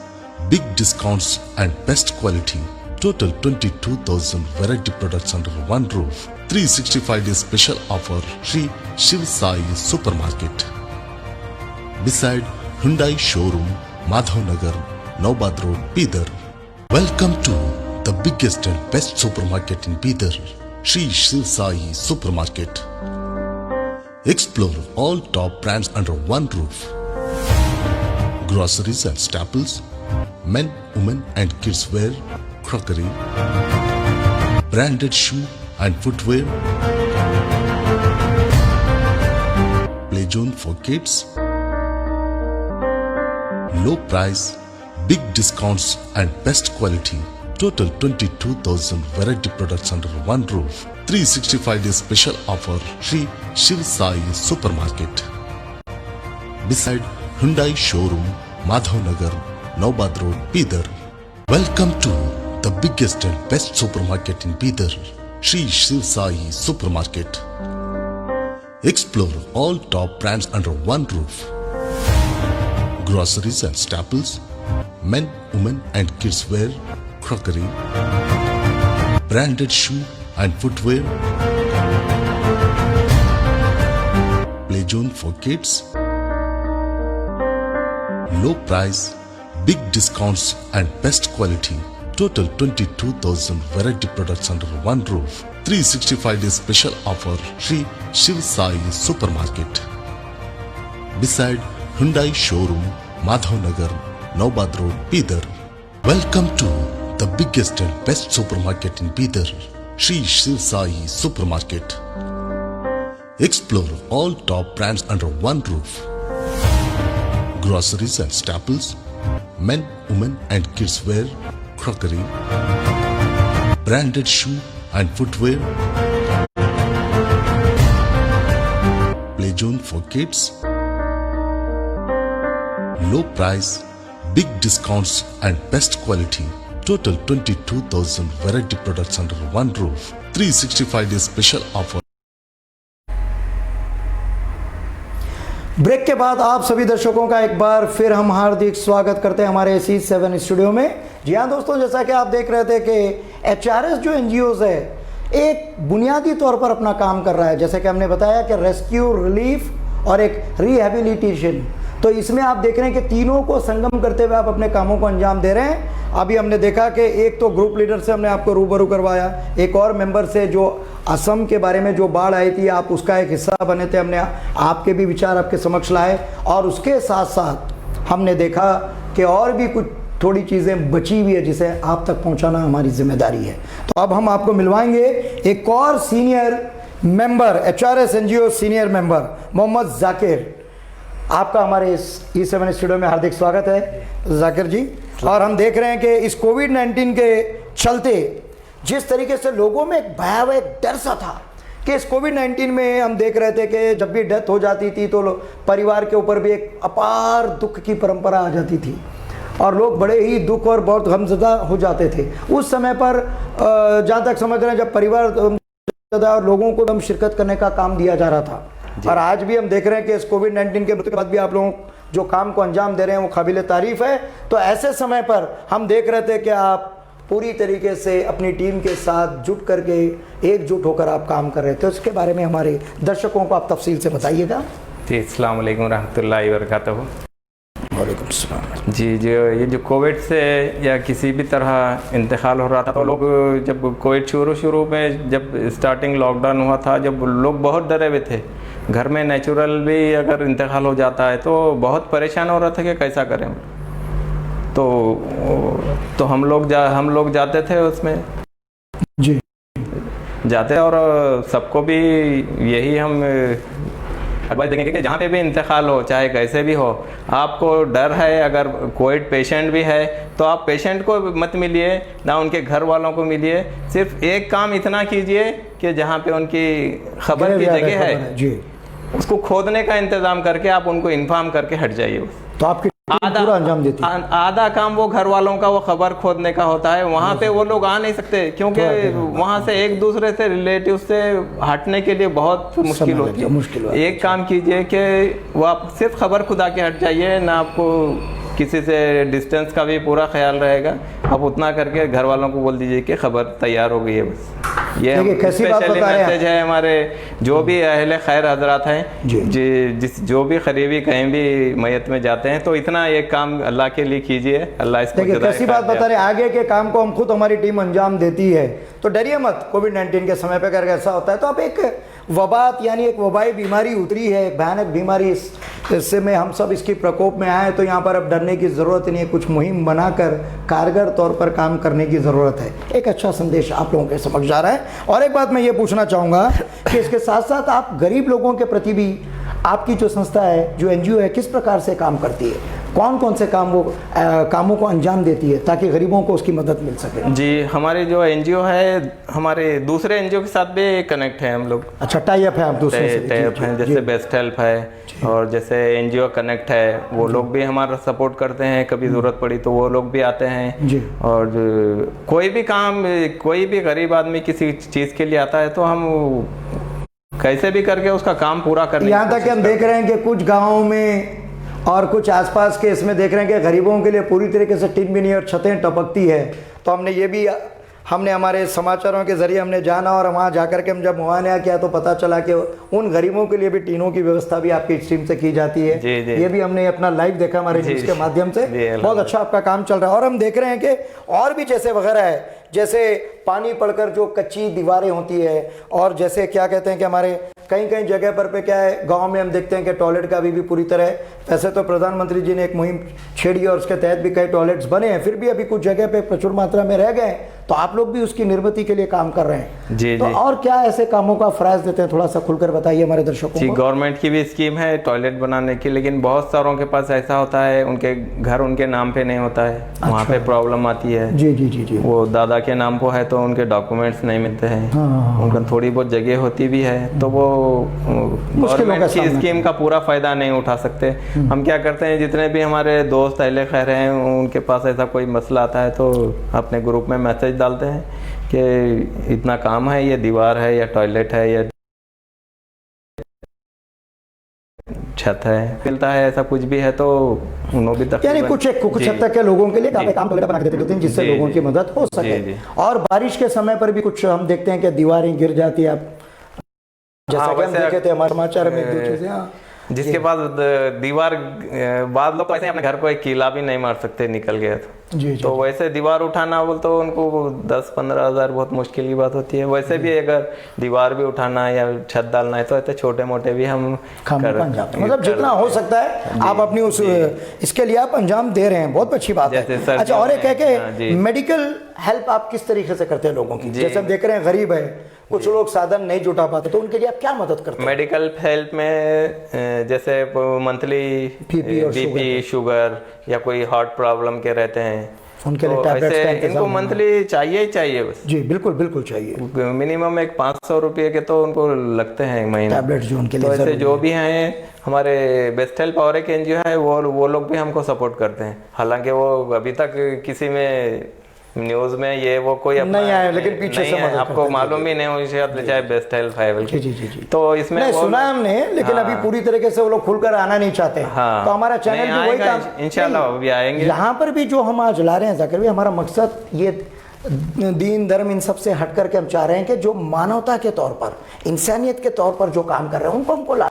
big discounts and best quality. Total 22,000 variety products under one roof. 365 days special offer. Shri Shiv Sai Supermarket. Beside Hyundai showroom, Madhav Nagar, Naubad Road, Bidar. Welcome to the biggest and best supermarket in Bidar, Shri Shiv Sai Supermarket. Explore all top brands under one roof. Groceries and staples, men, women and kids wear, crockery, branded shoe and footwear, play zone for kids, low price, big discounts and best quality. Total 22,000 variety products under one roof. 365 days special offer. Shri Shiv Sai Supermarket. Beside Hyundai showroom, Madhav Nagar, Naubad Road, Bidar. Welcome to the biggest and best supermarket in Bidar, Shri Shiv Sai Supermarket. Explore all top brands under one roof. Groceries and staples, men, women and kids wear, crockery, branded shoe and footwear, play zone for kids, Low price, big discounts and best quality. Total 22,000 variety products under one roof. 365 days special offer. Shri Shiv Sai Supermarket. Beside Hyundai showroom, Madhav Nagar, Naubad Road, Bidar. Welcome to the biggest and best supermarket in Bidar. Shri Shiv Sai Supermarket. Explore all top brands under one roof. Groceries and staples, men, women and kids wear, crockery, branded shoe and footwear, play zone for kids, low price, big discounts and best quality. Total 22,000 variety products under one roof. 365 days special offer. Break के बाद आप सभी दर्शकों का एक बार फिर हम हार्दिक स्वागत करते हैं हमारे C7 स्टूडियो में। जी हाँ दोस्तों, जैसा कि आप देख रहे थे कि HRS जो NGOs है एक बुनियादी तौर पर अपना काम कर रहा है, जैसे कि हमने बताया कि रेस्क्यू, रिलीफ और एक रिहेबिलिटेशन। तो इसमें आप देख रहे हैं कि तीनों को संगम करते हुए आप अपने कामों को अंजाम दे रहे हैं। अभी हमने देखा कि एक तो ग्रुप लीडर से हमने आपको रूबरू करवाया, एक और मेंबर से जो असम के बारे में जो बाढ़ आई थी आप उसका एक हिस्सा बने थे, हमने आपके भी विचार आपके समक्ष लाए, और उसके साथ साथ हमने देखा कि और भी कुछ थोड़ी चीज़ें बची हुई है जिसे आप तक पहुंचाना हमारी जिम्मेदारी है। तो अब हम आपको मिलवाएंगे एक और senior member, HRS NGO senior member Mohammad Zakir. आपका हमारे इस E7 स्टूडियो में हार्दिक स्वागत है जाकिर जी। और हम देख रहे हैं कि इस कोविड-19 के चलते जिस तरीके से लोगों में एक भयावह एक डर सा था कि इस कोविड-19 में हम देख रहे थे कि जब भी डेथ हो जाती थी तो परिवार के ऊपर भी एक अपार दुख की परंपरा आ जाती थी और लोग बड़े ही दुख और बहुत गमज़दा हो जाते थे। उस समय पर जहाँ तक समझ रहे हैं जब परिवार और लोगों को हम शिरकत करने का काम दिया जा रहा था, और आज भी हम देख रहे हैं कि इस कोविड-19 के बाद भी आप लोगों जो काम को अंजाम दे रहे हैं वो काबिल तारीफ है। तो ऐसे समय पर हम देख रहे थे कि आप पूरी तरीके से अपनी टीम के साथ जुट करके एकजुट होकर आप काम कर रहे थे, उसके बारे में हमारे दर्शकों को आप तफसील से बताइएगा। जी, अस्सलाम वालेकुम रहमतुल्लाहि व बरकातहू। वालेकुम सलाम। जी, जो ये जो कोविड से या किसी भी तरह इंतकाल हो रहा था तो लोग जब कोविड शुरू में जब स्टार्टिंग लॉकडाउन हुआ था, जब लोग बहुत डरे हुए थे, घर में नेचुरल भी अगर इंतकाल हो जाता है तो बहुत परेशान हो रहा था कि कैसा करें। तो हम लोग जाते थे उसमें जी जाते और सबको भी यही हम एडवाइस देंगे कि जहाँ पे भी इंतकाल हो चाहे कैसे भी हो, आपको डर है, अगर कोविड पेशेंट भी है तो आप पेशेंट को मत मिलिए, ना उनके घर वालों को मिलिए। सिर्फ एक काम इतना कीजिए कि जहाँ पे उनकी खबर की जगह है जी, उसको खोदने का इंतज़ाम करके आप उनको इन्फॉर्म करके हट जाइए। तो आपकी पूरा अंजाम देती है। आधा काम वो घर वालों का वो खबर खोदने का होता है, वहाँ पे वो लोग आ नहीं सकते क्योंकि वहाँ से एक दूसरे से रिलेटिव से हटने के लिए बहुत मुश्किल होती है। एक काम कीजिए कि वो आप सिर्फ खबर खुदा के हट जाइए, ना आपको किसी से डिस्टेंस का भी पूरा ख्याल रहेगा। आप उतना करके घर वालों को बोल दीजिए कि खबर तैयार हो गई है। बस ये स्पेशली मैसेज है हमारे जो भी अहले खैर हजरात हैं, जो भी करीबी कहीं भी मैयत में जाते हैं, तो इतना एक काम अल्लाह के लिए कीजिए। अल्लाह इसको कैसी बात बता रहे, आगे के काम को हम खुद हमारी टीम अंजाम देती है। तो डरिए मत, कोविड-19 के समय पे अगर ऐसा होता है तो अब एक वबात यानी एक वबाई बीमारी उतरी है, एक भयानक बीमारी, इससे में हम सब इसकी प्रकोप में आए, तो यहाँ पर अब डरने की ज़रूरत नहीं है। कुछ मुहिम बनाकर कारगर तौर पर काम करने की ज़रूरत है। एक अच्छा संदेश आप लोगों के समझ जा रहा है। और एक बात मैं ये पूछना चाहूँगा कि इसके साथ साथ आप गरीब लोगों के प्रति भी आपकी जो संस्था है, जो NGO है, किस प्रकार से काम करती है, कौन कौन से कामों को अंजाम देती है ताकि गरीबों को उसकी मदद मिल सके? जी, हमारी जो NGO है, हमारे दूसरे NGO के साथ भी कनेक्ट है हम लोग। अच्छा, टाई अप है आप दूसरे से? टाई अप है, जैसे बेस्ट हेल्प है और जैसे NGO कनेक्ट है, वो लोग भी हमारा सपोर्ट करते हैं। कभी ज़रूरत पड़ी तो वो लोग भी आते हैं जी। और कोई भी काम, कोई भी गरीब आदमी किसी चीज़ के लिए आता है तो हम कैसे भी करके उसका काम पूरा करने की यहाँ तक कि हम देख रहे हैं कि कुछ गाँवों में और कुछ आसपास के इसमें देख रहे हैं कि गरीबों के लिए पूरी तरीके से टिन भी नहीं और छतें टपकती है। तो हमने ये भी हमने हमारे समाचारों के जरिए हमने जाना और वहाँ जाकर के हम जब मुआयना किया तो पता चला कि उन गरीबों के लिए भी टीनों की व्यवस्था भी आपकी स्ट्रीम से की जाती है। जी, जी। ये भी हमने अपना लाइव देखा हमारे न्यूज़ के माध्यम से। बहुत अच्छा आपका काम चल रहा है। और हम देख रहे हैं कि और भी जैसे वगैरह है, जैसे पानी पड़कर जो कच्ची दीवारें होती है, और जैसे क्या कहते हैं कि हमारे कहीं कहीं जगह पर पे क्या है, गांव में हम देखते हैं कि टॉयलेट का भी पूरी तरह, वैसे तो प्रधानमंत्री जी ने एक मुहिम छेड़ी और उसके तहत भी कई टॉयलेट्स बने हैं, फिर भी अभी कुछ जगह पे प्रचुर मात्रा में रह गए। तो आप लोग भी उसकी निर्मिति के लिए काम कर रहे हैं। जी, तो जी। और क्या ऐसे कामों का फराज देते हैं, थोड़ा सा खुलकर बताइए हमारे दर्शकों जी, को। गवर्नमेंट की भी स्कीम है टॉयलेट बनाने की, लेकिन बहुत सारों के पास ऐसा होता है उनके घर उनके नाम पे नहीं होता है, वहाँ पे प्रॉब्लम आती है। जी जी जी जी। वो दादा के नाम पर है तो उनके डॉक्यूमेंट्स नहीं मिलते हैं, उनका थोड़ी बहुत जगह होती भी है तो वो गवर्नमेंट की स्कीम का पूरा फायदा नहीं उठा सकते। हम क्या करते हैं, जितने भी हमारे दोस्त अहले खैर हैं उनके पास ऐसा कोई मसला आता है तो अपने ग्रुप में मैसेज डालते हैं कि इतना काम है, ये दीवार है या टॉयलेट है या छत है, मिलता है, ऐसा कुछ भी है तो उन्होंने भी यानी कुछ हद तक के लोगों के लिए काफी काम वगैरह बना के देते हैं जिससे जी, लोगों जी। की मदद हो जी, जी। सके। और बारिश के समय पर भी कुछ हम देखते हैं कि दीवारें गिर जाती है, आप जैसा कि हम देखे थे हमारे समाचार में एक दो चीजें। हाँ, जिसके पास दीवार, बाद लोग ऐसे अपने घर को एक कीला भी नहीं मार सकते निकल गया जी जी। तो वैसे दीवार उठाना बोल तो उनको 10-15 हज़ार बहुत मुश्किल की बात होती है। वैसे भी अगर दीवार भी उठाना है या छत डालना है तो ऐसे छोटे मोटे भी हम बन जाते हैं। मतलब जितना हो सकता है आप अपनी उस इसके लिए आप अंजाम दे रहे हैं, बहुत अच्छी बात है। अच्छा, और एक है कि मेडिकल हेल्प आप किस तरीके से करते हैं लोगों की? जैसे हम देख रहे हैं गरीब है, कुछ लोग साधन नहीं जुटा पाते, तो उनके लिए आप क्या मदद करते हैं? मेडिकल हेल्प में जैसे मंथली बीपी शुगर या कोई हार्ट प्रॉब्लम के रहते हैं उनके लिए तो टैबलेट्स का ऐसे इंतजाम इनको मंथली चाहिए ही चाहिए बस। जी बिल्कुल बिल्कुल चाहिए। मिनिमम एक 500 रुपये के तो उनको लगते हैं महीने टैबलेट्स जो उनके लिए तो ऐसे जरूरी जो भी हैं हमारे बेस्ट हेल्प और एक एनजीओ है वो लोग भी हमको सपोर्ट करते हैं। हालांकि वो अभी तक किसी में न्यूज में ये वो कोई अपना नहीं आया, लेकिन पीछे से मदद आपको करते हैं। मालूम ही नहीं हो शायद चाहे बेस्ट हेल्प है बल्कि। जी जी जी। तो इसमें नहीं सुना है हमने, लेकिन अभी पूरी तरीके से वो लोग खुलकर आना नहीं चाहते। हाँ, तो हमारा चैनल भी वही काम, इंशाल्लाह भी आएंगे। यहाँ पर भी जो हम आज ला रहे हैं जाकिर भाई, हमारा मकसद ये दीन धर्म इन सब से हट करके हम चाह रहे हैं कि जो मानवता के तौर पर, इंसानियत के तौर पर जो काम कर रहे हैं उनको हमको ला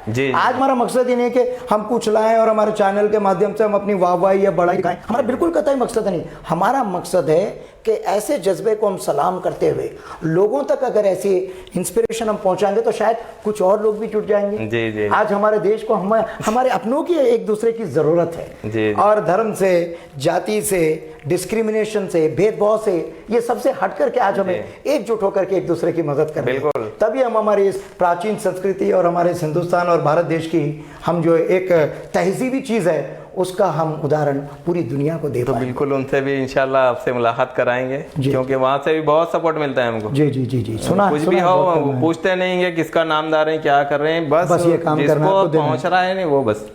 जी। आज हमारा मकसद ही नहीं कि हम कुछ लाएं और हमारे चैनल के माध्यम से हम अपनी वाहवाही या बड़ाई दिखाएं, हमारा बिल्कुल कतई मकसद नहीं। हमारा मकसद है कि ऐसे जज्बे को हम सलाम करते हुए लोगों तक अगर ऐसी इंस्पिरेशन हम पहुंचाएंगे तो शायद कुछ और लोग भी जुट जाएंगे। जी जी। आज हमारे देश को हमारे अपनों की एक दूसरे की जरूरत है। जी जी। और धर्म से, जाति से, डिस्क्रिमिनेशन से, भेदभाव से, ये सबसे हट करके आज हमें एकजुट होकर के एक दूसरे की मदद करनी है। बिल्कुल। तभी हम हमारी इस प्राचीन संस्कृति और हमारे हिंदुस्तान और भारत देश की हम जो एक तहजीबी चीज है उसका हम उदाहरण पूरी दुनिया को दे तो पाएं। बिल्कुल उनसे भी इंशाल्लाह आपसे मुलाकात कराएंगे क्योंकि वहाँ से भी बहुत सपोर्ट मिलता है हमको। जी जी जी जी। सुना कुछ सुना भी हो बहुत करना है। पूछते नहीं है किसका नामदार है क्या कर रहे हैं, बस ये काम करना है, जिसको आपको देना है। पहुँच रहा है नहीं वो बस।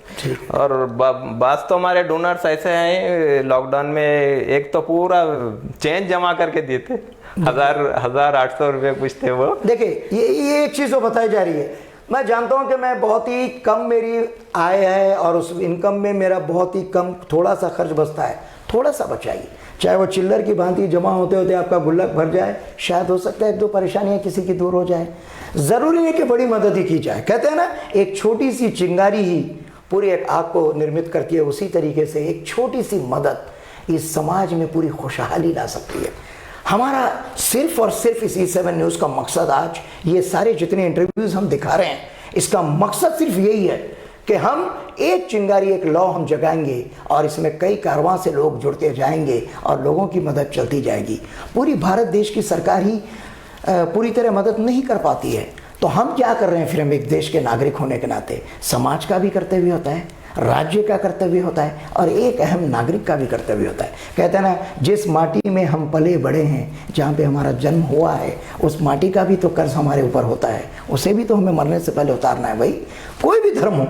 और बात तो हमारे डोनर्स ऐसे हैं, लॉकडाउन में एक तो पूरा चेंज जमा करके दिए थे, 1,800 रुपये कुछ थे वो। देखिए ये एक चीज तो बताई जा रही है, मैं जानता हूं कि मैं बहुत ही कम मेरी आय है और उस इनकम में मेरा बहुत ही कम थोड़ा सा खर्च बचता है, थोड़ा सा बचाइए, चाहे वो चिल्लर की भांति जमा होते होते आपका गुल्लक भर जाए, शायद हो सकता है एक दो परेशानियां किसी की दूर हो जाए। जरूरी नहीं कि बड़ी मदद ही की जाए, कहते हैं ना एक छोटी सी चिंगारी ही पूरी एक आग को निर्मित करती है, उसी तरीके से एक छोटी सी मदद इस समाज में पूरी खुशहाली ला सकती है। हमारा सिर्फ और सिर्फ इस E7 न्यूज़ का मकसद आज ये सारे जितने इंटरव्यूज हम दिखा रहे हैं, इसका मकसद सिर्फ यही है कि हम एक चिंगारी, एक लौ हम जगाएंगे और इसमें कई कारवां से लोग जुड़ते जाएंगे और लोगों की मदद चलती जाएगी। पूरी भारत देश की सरकार ही पूरी तरह मदद नहीं कर पाती है, तो हम क्या कर रहे हैं फिर? हम एक देश के नागरिक होने के नाते समाज का भी कर्तव्य होता है, राज्य का कर्तव्य होता है और एक अहम नागरिक का भी कर्तव्य होता है। कहते हैं ना, जिस माटी में हम पले बड़े हैं, जहाँ पे हमारा जन्म हुआ है, उस माटी का भी तो कर्ज हमारे ऊपर होता है, उसे भी तो हमें मरने से पहले उतारना है। भाई कोई भी धर्म हो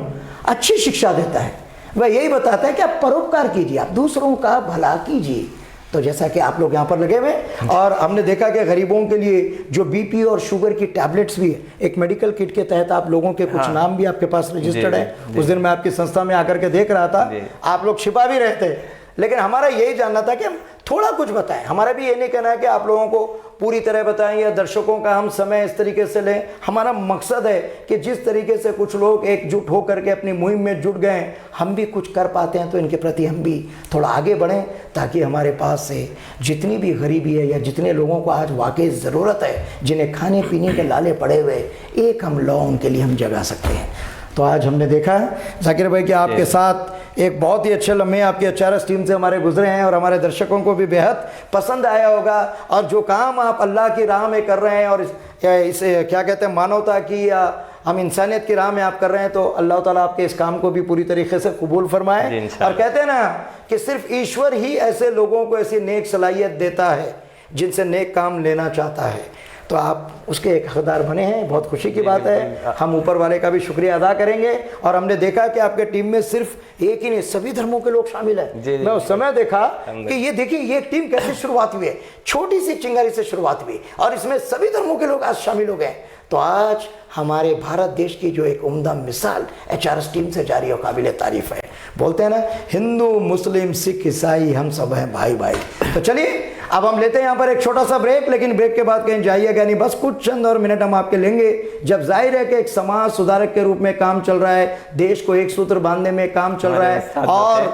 अच्छी शिक्षा देता है, वह यही बताता है कि आप परोपकार कीजिए, आप दूसरों का भला कीजिए। तो जैसा कि आप लोग यहाँ पर लगे हुए और हमने देखा कि गरीबों के लिए जो बीपी और शुगर की टैबलेट्स भी है, एक मेडिकल किट के तहत आप लोगों के कुछ नाम भी आपके पास रजिस्टर्ड है। उस दिन मैं आपकी संस्था में आकर के देख रहा था, आप लोग छिपा भी रहे थे, लेकिन हमारा यही जानना था कि हम थोड़ा कुछ बताएं। हमारा भी ये नहीं कहना है कि आप लोगों को पूरी तरह बताएं या दर्शकों का हम समय इस तरीके से लें। हमारा मकसद है कि जिस तरीके से कुछ लोग एकजुट होकर के अपनी मुहिम में जुट गए, हम भी कुछ कर पाते हैं तो इनके प्रति हम भी थोड़ा आगे बढ़ें, ताकि हमारे पास से जितनी भी गरीबी है या जितने लोगों को आज वाकई ज़रूरत है, जिन्हें खाने पीने के लाले पड़े हुए, एक हम लौ उनके लिए हम जगा सकते हैं। तो आज हमने देखा जाकिर भाई कि आपके साथ एक बहुत ही अच्छे लम्हे आपकी HRS टीम से हमारे गुजरे हैं और हमारे दर्शकों को भी बेहद पसंद आया होगा। और जो काम आप अल्लाह की राह में कर रहे हैं और इसे क्या कहते हैं, मानवता की या हम इंसानियत की राह में आप कर रहे हैं, तो अल्लाह ताला आपके इस काम को भी पूरी तरीके से कबूल फरमाए। और कहते हैं ना कि सिर्फ ईश्वर ही ऐसे लोगों को ऐसी नेक सलाहियत देता है जिनसे नेक काम लेना चाहता है। तो आप उसके एक हकदार बने हैं, बहुत खुशी की बात है। हम ऊपर वाले का भी शुक्रिया अदा करेंगे। और हमने देखा कि आपके टीम में सिर्फ एक ही नहीं, सभी धर्मों के लोग शामिल हैं। मैं उस समय देखा कि ये देखिए ये टीम कैसे शुरुआत हुई है, छोटी सी चिंगारी से शुरुआत हुई और इसमें सभी धर्मों के लोग आज शामिल हो गए। तो आज हमारे भारत देश की जो एक उम्दा मिसाल HRS टीम से जारी और काबिल तारीफ है। बोलते हैं ना, हिंदू मुस्लिम सिख ईसाई हम सब हैं भाई भाई। तो चलिए अब हम लेते हैं यहाँ पर एक छोटा सा ब्रेक, लेकिन ब्रेक के बाद कहीं जाइएगा नहीं, बस कुछ चंद और मिनट हम आपके लेंगे। जब जाहिर है कि एक समाज सुधारक के रूप में काम चल रहा है, देश को एक सूत्र बांधने में काम चल रहा है और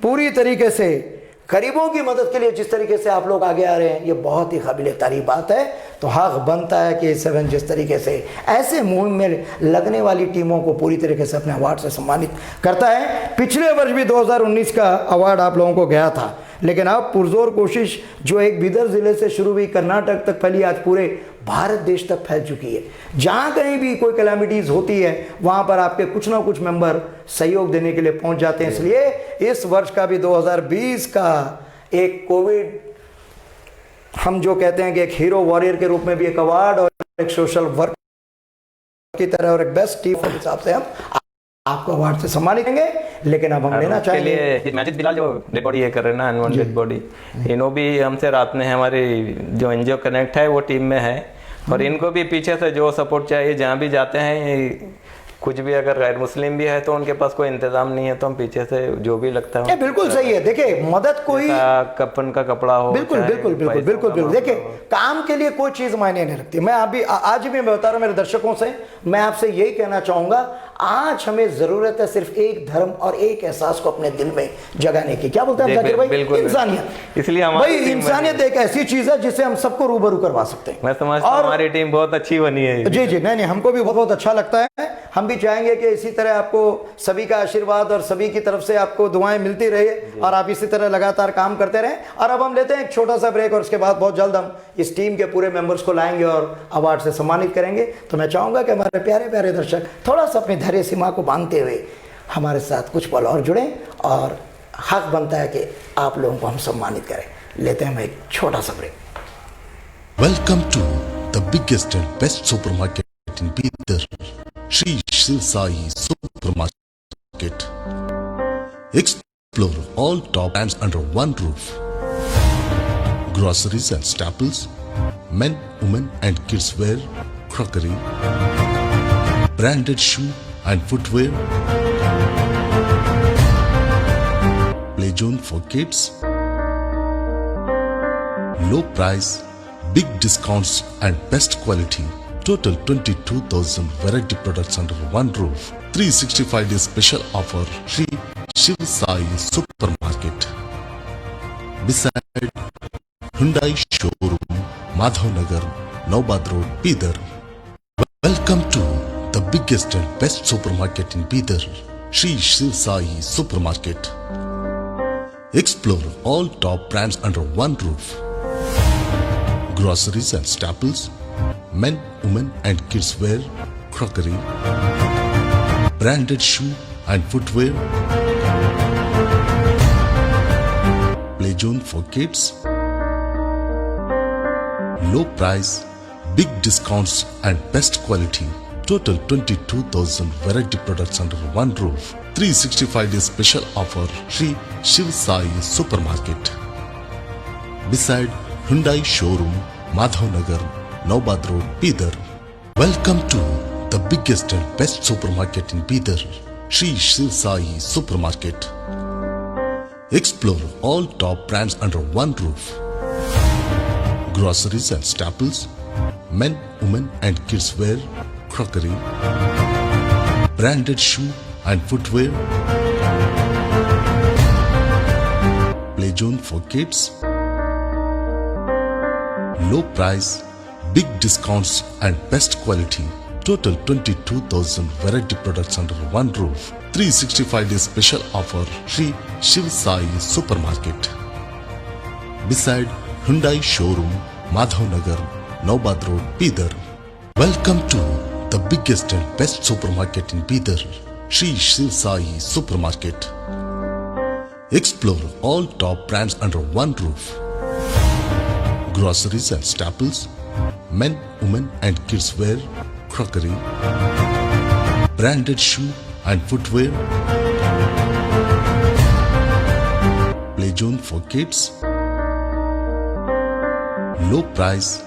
पूरी तरीके से गरीबों की मदद के लिए जिस तरीके से आप लोग आगे आ रहे हैं, ये बहुत ही काबिल तारीफ बात है। तो हक बनता है कि 7 जिस तरीके से ऐसे मुहिम में लगने वाली टीमों को पूरी तरीके से अपने अवार्ड से सम्मानित करता है। पिछले वर्ष भी 2019 का अवार्ड आप लोगों को गया था, लेकिन अब पुरजोर कोशिश जो एक बिदर ज़िले से शुरू हुई, कर्नाटक तक फैली, आज पूरे भारत देश तक फैल चुकी है। जहाँ कहीं भी कोई कैलामिटीज़ होती है वहाँ पर आपके कुछ ना कुछ मेंबर सहयोग देने के लिए पहुँच जाते हैं। इसलिए इस वर्ष का भी 2020 का एक कोविड, हम जो कहते हैं कि एक हीरो वॉरियर के रूप में भी एक अवार्ड और एक सोशल वर्क की तरह और एक बेस्ट टीम के हिसाब से हम आपको अवार्ड से सम्मानित करेंगे। लेकिन अब हम लेना चाहेंगे मैजिद बिलाल जो डेड बॉडी ये कर रहे हैं ना, अनवन डेड बॉडी, इन्हों भी हमसे रात में हमारी जो NGO कनेक्ट है वो टीम में है और इनको भी पीछे से जो सपोर्ट चाहिए, जहाँ भी जाते हैं, कुछ भी अगर गैर मुस्लिम भी है तो उनके पास कोई इंतजाम नहीं है तो हम पीछे से जो भी लगता है। बिल्कुल सही है। देखिए मदद कोई कफन का कपड़ा हो, बिल्कुल बिल्कुल बिल्कुल बिल्कुल बिल्कुल। देखिए काम के लिए कोई चीज मायने नहीं रखती। मैं अभी आज भी मैं बता रहा हूँ मेरे दर्शकों से, मैं आपसे यही कहना चाहूंगा, आज हमें जरूरत है सिर्फ एक धर्म और एक एहसास को अपने दिल में जगाने की। क्या बोलते हैं जाकिर भाई? इंसानियत। इसलिए भाई इंसानियत एक ऐसी चीज है जिससे हम सबको रूबरू करवा सकते हैं। मैं समझता हूँ हमारी टीम बहुत अच्छी बनी है। जी जी, नहीं हमको भी बहुत अच्छा लगता है। हम भी चाहेंगे कि इसी तरह आपको सभी का आशीर्वाद और सभी की तरफ से आपको दुआएं मिलती रहे और आप इसी तरह लगातार काम करते रहें। और अब हम लेते हैं एक छोटा सा ब्रेक और उसके बाद बहुत जल्द हम इस टीम के पूरे मेंबर्स को लाएंगे और अवार्ड से सम्मानित करेंगे। तो मैं चाहूंगा कि हमारे प्यारे प्यारे दर्शक थोड़ा सा अपनी धैर्य सीमा को बांधते हुए हमारे साथ कुछ पल और जुड़ें और हक बनता है कि आप लोगों को हम सम्मानित करें। लेते हैं हम एक छोटा सा break. Welcome to the biggest and best supermarket in Bidar, Shri Shiv Sai Supermarket. Explore all top brands under one roof. Groceries and staples, men, women and kids wear, crockery, branded shoe and footwear, play zone for kids, low price, big discounts and best quality. Total 22,000 variety products under one roof. 365 days special offer. Shri Shiv Sai Supermarket. Beside Hyundai Showroom, Madhavnagar, Naubad Road, Bidar. Welcome to the biggest and best supermarket in Bidar, Shri Shiv Sai Supermarket. Explore all top brands under one roof. Groceries and staples, men, women and kids wear, crockery, branded shoe and footwear, play zone for kids, low price, big discounts and best quality. Total 22,000 variety products under one roof. 365 days special offer. Shri Shiv Sai Supermarket. Beside Hyundai Showroom, Madhavnagar, Naubad Road, Bidar. Welcome to the biggest and best supermarket in Bidar, Shri Shiv Sai Supermarket. Explore all top brands under one roof. Groceries and staples, men, women and kids wear, crockery, branded shoe and footwear, play zone for kids, low price, big discounts and best quality. Total 22,000 variety products under one roof. 365 days special offer. Shri Shiv Sai Supermarket. Beside Hyundai Showroom, Madhav Nagar, Naubad Road, Bidar. Welcome to the biggest and best supermarket in Bidar. Shri Shiv Sai Supermarket. Explore all top brands under one roof. Groceries and staples, men, women and kids wear, crockery, branded shoe and footwear, play zone for kids, low price,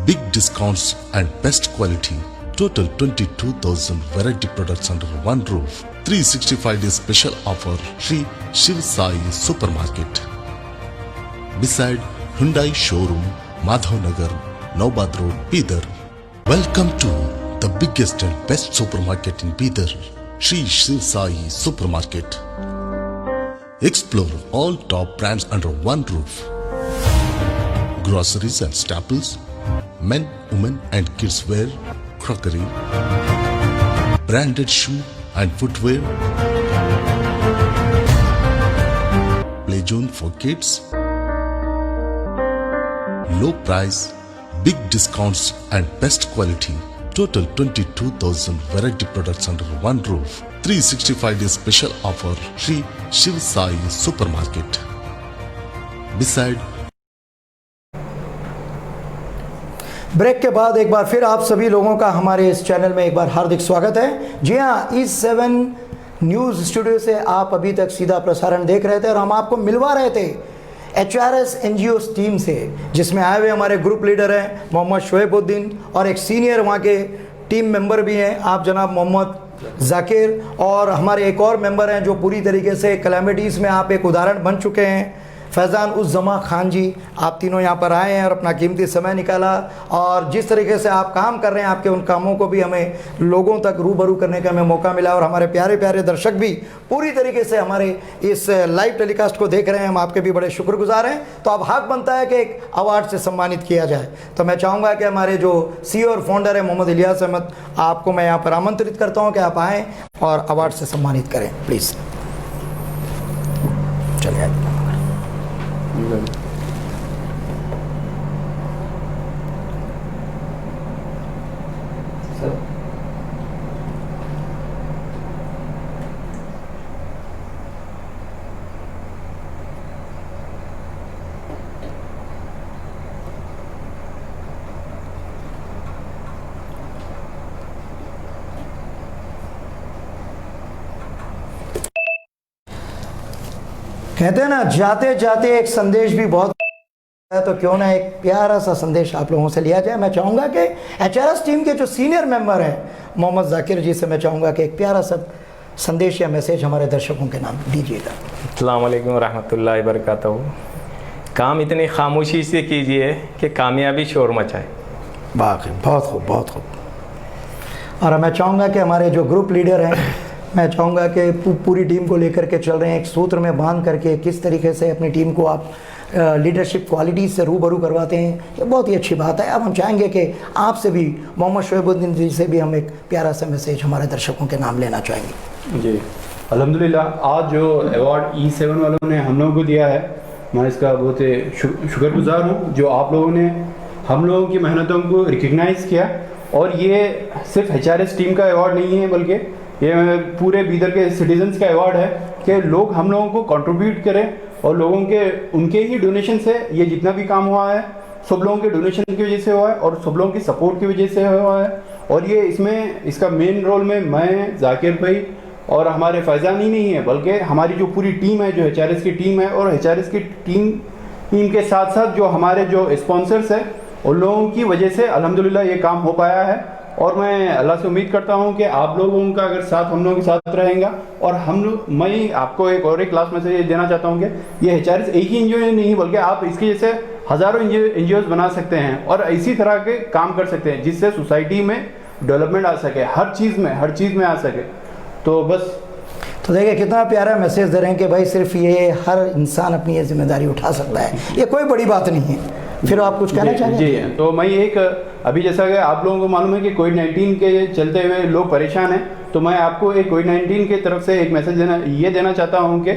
big discounts and best quality. Total 22,000 variety products under one roof. 365 days special offer. Shri Shiv Sai Supermarket. Beside Hyundai Showroom, Madhav Nagar, Naubad Road, Bidar. Welcome to the biggest and best supermarket in Bidar. Shri Shiv Sai Supermarket. Explore all top brands under one roof. Groceries and staples, men, women and kids wear, crockery, branded shoe and footwear, play zone for kids, low price, big discounts and best quality. Total 22,000 variety products under one roof. 365 days special offer. Shri Shiv Sai Supermarket. Beside break के बाद एक बार फिर आप सभी लोगों का हमारे इस चैनल में एक बार हार्दिक स्वागत है। जी हाँ, E7 न्यूज़ स्टूडियो से आप अभी तक सीधा प्रसारण देख रहे थे और हम आपको मिलवा रहे थे HRS NGO टीम से, जिसमें आए हुए हमारे ग्रुप लीडर हैं मोहम्मद शोएबुद्दीन और एक सीनियर वहाँ के टीम मेंबर भी हैं आप जनाब मोहम्मद जाकिर, और हमारे एक और मेंबर हैं जो पूरी तरीके से कैलेमिटीज़ में आप एक उदाहरण बन चुके हैं, फैज़ान उस जमा खान जी। आप तीनों यहाँ पर आए हैं और अपना कीमती समय निकाला, और जिस तरीके से आप काम कर रहे हैं आपके उन कामों को भी हमें लोगों तक रूबरू करने का हमें मौका मिला, और हमारे प्यारे प्यारे दर्शक भी पूरी तरीके से हमारे इस लाइव टेलीकास्ट को देख रहे हैं। हम आपके भी बड़े शुक्रगुजार हैं। तो अब हक बनता है कि एक अवार्ड से सम्मानित किया जाए। तो मैं चाहूँगा कि हमारे जो CEO और फाउंडर है मोहम्मद इलियास अहमद, आपको मैं यहाँ पर आमंत्रित करता हूँ कि आप आएँ और अवार्ड से सम्मानित करें, प्लीज़। चलिए कहते हैं ना, जाते जाते एक संदेश भी बहुत है, तो क्यों ना एक प्यारा सा संदेश आप लोगों से लिया जाए। मैं चाहूँगा कि HRS टीम के जो सीनियर मेंबर हैं मोहम्मद जाकिर जी से मैं चाहूँगा कि एक प्यारा सा संदेश या मैसेज हमारे दर्शकों के नाम दीजिएगा। अस्सलाम वालेकुम रहमतुल्लाहि वबरकातुहू। काम इतनी खामोशी से कीजिए कि कामयाबी शोर मचाए। वाकई बहुत खूब, बहुत खूब। और मैं चाहूँगा कि हमारे जो ग्रुप लीडर हैं, मैं चाहूँगा कि पूरी टीम को लेकर के चल रहे हैं, एक सूत्र में बांध करके किस तरीके से अपनी टीम को आप लीडरशिप क्वालिटी से रूबरू करवाते हैं, ये बहुत ही अच्छी बात है। अब हम चाहेंगे कि आपसे भी मोहम्मद शोएबुद्दीन जी से भी हम एक प्यारा सा मैसेज हमारे दर्शकों के नाम लेना चाहेंगे। जी अल्हम्दुलिल्लाह, आज जो अवार्ड E7 वालों ने हम लोगों को दिया है, मैं इसका बहुत शुक्रगुजार हूँ जो आप लोगों ने हम लोगों की मेहनतों को रिकग्नाइज़ किया। और ये सिर्फ HRS टीम का अवार्ड नहीं है, बल्कि ये पूरे बीदर के सिटीजन्स का अवार्ड है कि लोग हम लोगों को कंट्रीब्यूट करें, और लोगों के उनके ही डोनेशन से ये जितना भी काम हुआ है सब लोगों के डोनेशन की वजह से हुआ है और सब लोगों की सपोर्ट की वजह से हुआ है। और ये इसका मेन रोल में मैं, जाकिर भाई और हमारे फैज़ान ही नहीं है, बल्कि हमारी जो पूरी टीम है, जो HRS की टीम है, और HRS की टीम के साथ साथ जो हमारे जो स्पॉन्सर्स है उन लोगों की वजह से अल्हम्दुलिल्लाह ये काम हो पाया है। और मैं अल्लाह से उम्मीद करता हूं कि आप लोगों का अगर साथ हम लोगों के साथ रहेगा और हम लोग, मैं आपको एक लास्ट मैसेज देना चाहता हूं कि ये HRS एक ही एनजीओ नहीं बल्कि आप इसके जैसे हज़ारों एनजीओ बना सकते हैं और इसी तरह के काम कर सकते हैं जिससे सोसाइटी में डेवलपमेंट आ सके, हर चीज़ में आ सके। तो बस तो देखिए कितना प्यारा मैसेज दे रहे हैं कि भाई सिर्फ ये हर इंसान अपनी ये जिम्मेदारी उठा सकता है, ये कोई बड़ी बात नहीं है। फिर आप कुछ कहना चाहेंगे? जी, तो मैं एक अभी जैसा कि आप लोगों को मालूम है कि कोविड-19 के चलते हुए लोग परेशान हैं, तो मैं आपको एक कोविड-19 की तरफ से एक मैसेज देना चाहता हूं कि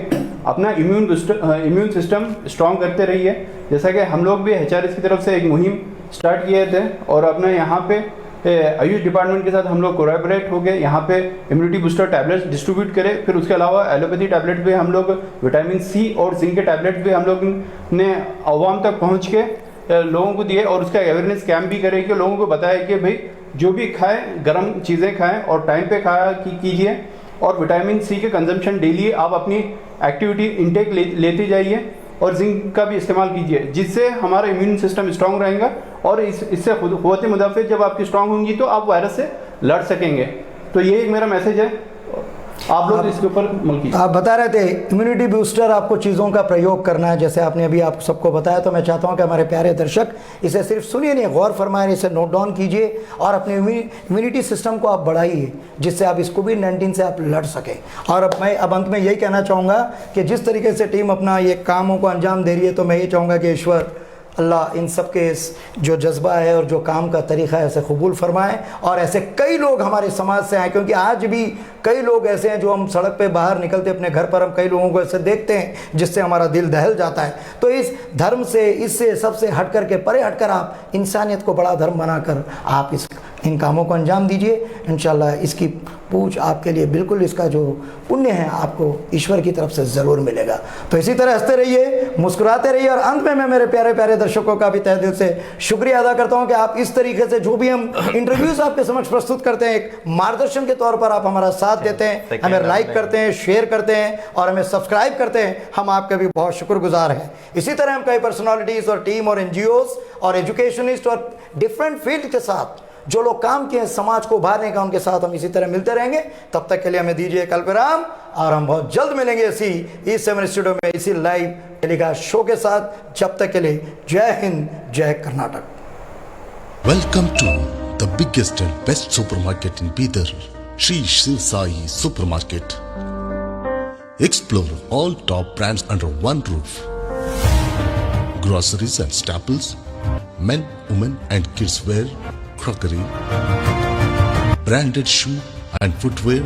अपना इम्यून सिस्टम स्ट्रॉन्ग करते रहिए। जैसा कि हम लोग भी HRS की तरफ से एक मुहिम स्टार्ट किए थे और अपने यहाँ पे आयुष डिपार्टमेंट के साथ हम लोग कोलैबोरेट हो गए, यहाँ पे इम्यूनिटी बूस्टर टैबलेट्स डिस्ट्रीब्यूट करें। फिर उसके अलावा एलोपैथी टैबलेट भी हम लोग, विटामिन C और जिंक के टैबलेट भी हम लोग ने आवाम तक पहुँच के लोगों को दिए और उसका अवेयरनेस कैंप भी करे कि लोगों को बताया कि भाई जो भी खाएं गर्म चीज़ें खाएं और टाइम पे खाया कीजिए और विटामिन C के कंजम्पशन डेली आप अपनी एक्टिविटी इंटेक लेते जाइए और जिंक का भी इस्तेमाल कीजिए, जिससे हमारा इम्यून सिस्टम स्ट्रांग रहेगा और इससे क़ुव्वत मुदाफ़ा जब आपकी स्ट्रांग होंगी तो आप वायरस से लड़ सकेंगे। तो ये एक मेरा मैसेज है, आप लोग इसके ऊपर अमल कीजिए। आप बता रहे थे इम्यूनिटी बूस्टर आपको चीज़ों का प्रयोग करना है, जैसे आपने अभी आप सबको बताया, तो मैं चाहता हूं कि हमारे प्यारे दर्शक इसे सिर्फ सुनिए नहीं, गौर फरमाएं, इसे नोट डाउन कीजिए और अपने इम्यूनिटी सिस्टम को आप बढ़ाइए जिससे आप इस कोविड-19 से आप लड़ सकें। और अब मैं अंत में यही कहना चाहूँगा कि जिस तरीके से टीम अपना ये कामों को अंजाम दे रही है, तो मैं ये चाहूँगा कि ईश्वर अल्लाह इन सब के जो जज्बा है और जो काम का तरीक़ा है ऐसे कबूल फरमाए और ऐसे कई लोग हमारे समाज से आए, क्योंकि आज भी कई लोग ऐसे हैं जो हम सड़क पे बाहर निकलते अपने घर पर हम कई लोगों को ऐसे देखते हैं जिससे हमारा दिल दहल जाता है। तो इस धर्म से, इससे सबसे हट कर के परे हटकर आप इंसानियत को बड़ा धर्म बनाकर आप इन कामों को अंजाम दीजिए। इंशाल्लाह इसकी पूछ आपके लिए बिल्कुल, इसका जो पुण्य है आपको ईश्वर की तरफ से ज़रूर मिलेगा। तो इसी तरह हंसते रहिए, मुस्कुराते रहिए और अंत में मैं मेरे प्यारे प्यारे दर्शकों का भी तहे दिल से शुक्रिया अदा करता हूं कि आप इस तरीके से जो भी हम इंटरव्यूज़ आपके समक्ष प्रस्तुत करते हैं, एक मार्गदर्शन के तौर पर आप हमारा साथ देते हैं, हमें लाइक करते हैं, शेयर करते हैं और हमें सब्सक्राइब करते हैं, हम आपके भी बहुत शुक्रगुजार हैं। इसी तरह हम कई पर्सनालिटीज़ और टीम और NGOs और एजुकेशनिस्ट और डिफरेंट फील्ड के साथ जो लोग काम किए समाज को उभारने का, उनके साथ हम इसी तरह मिलते रहेंगे। तब तक के लिए हमें दीजिए कल्पराम और हम बहुत जल्द मिलेंगे इसी E7 स्टूडियो में इसी लाइव टेलीकास्ट शो के साथ। जब तक के लिए जय हिंद, जय Karnataka. Welcome to the biggest and best supermarket in Bidar, Sri Shiv Sai Supermarket. Explore all top brands under one roof. Groceries and staples, men, women and kids wear, crockery, branded shoe and footwear,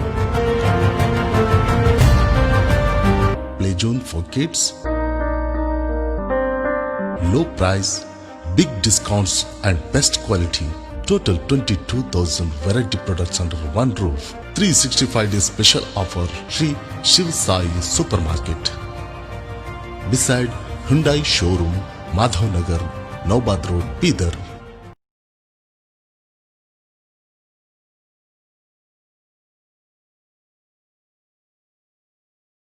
play zone for kids, low price, big discounts and best quality. Total 22,000 variety products under one roof. 365 days special offer. Sri Shiv Sai Supermarket. Beside Hyundai showroom, Madhav Nagar, Naubad Road, Bidar.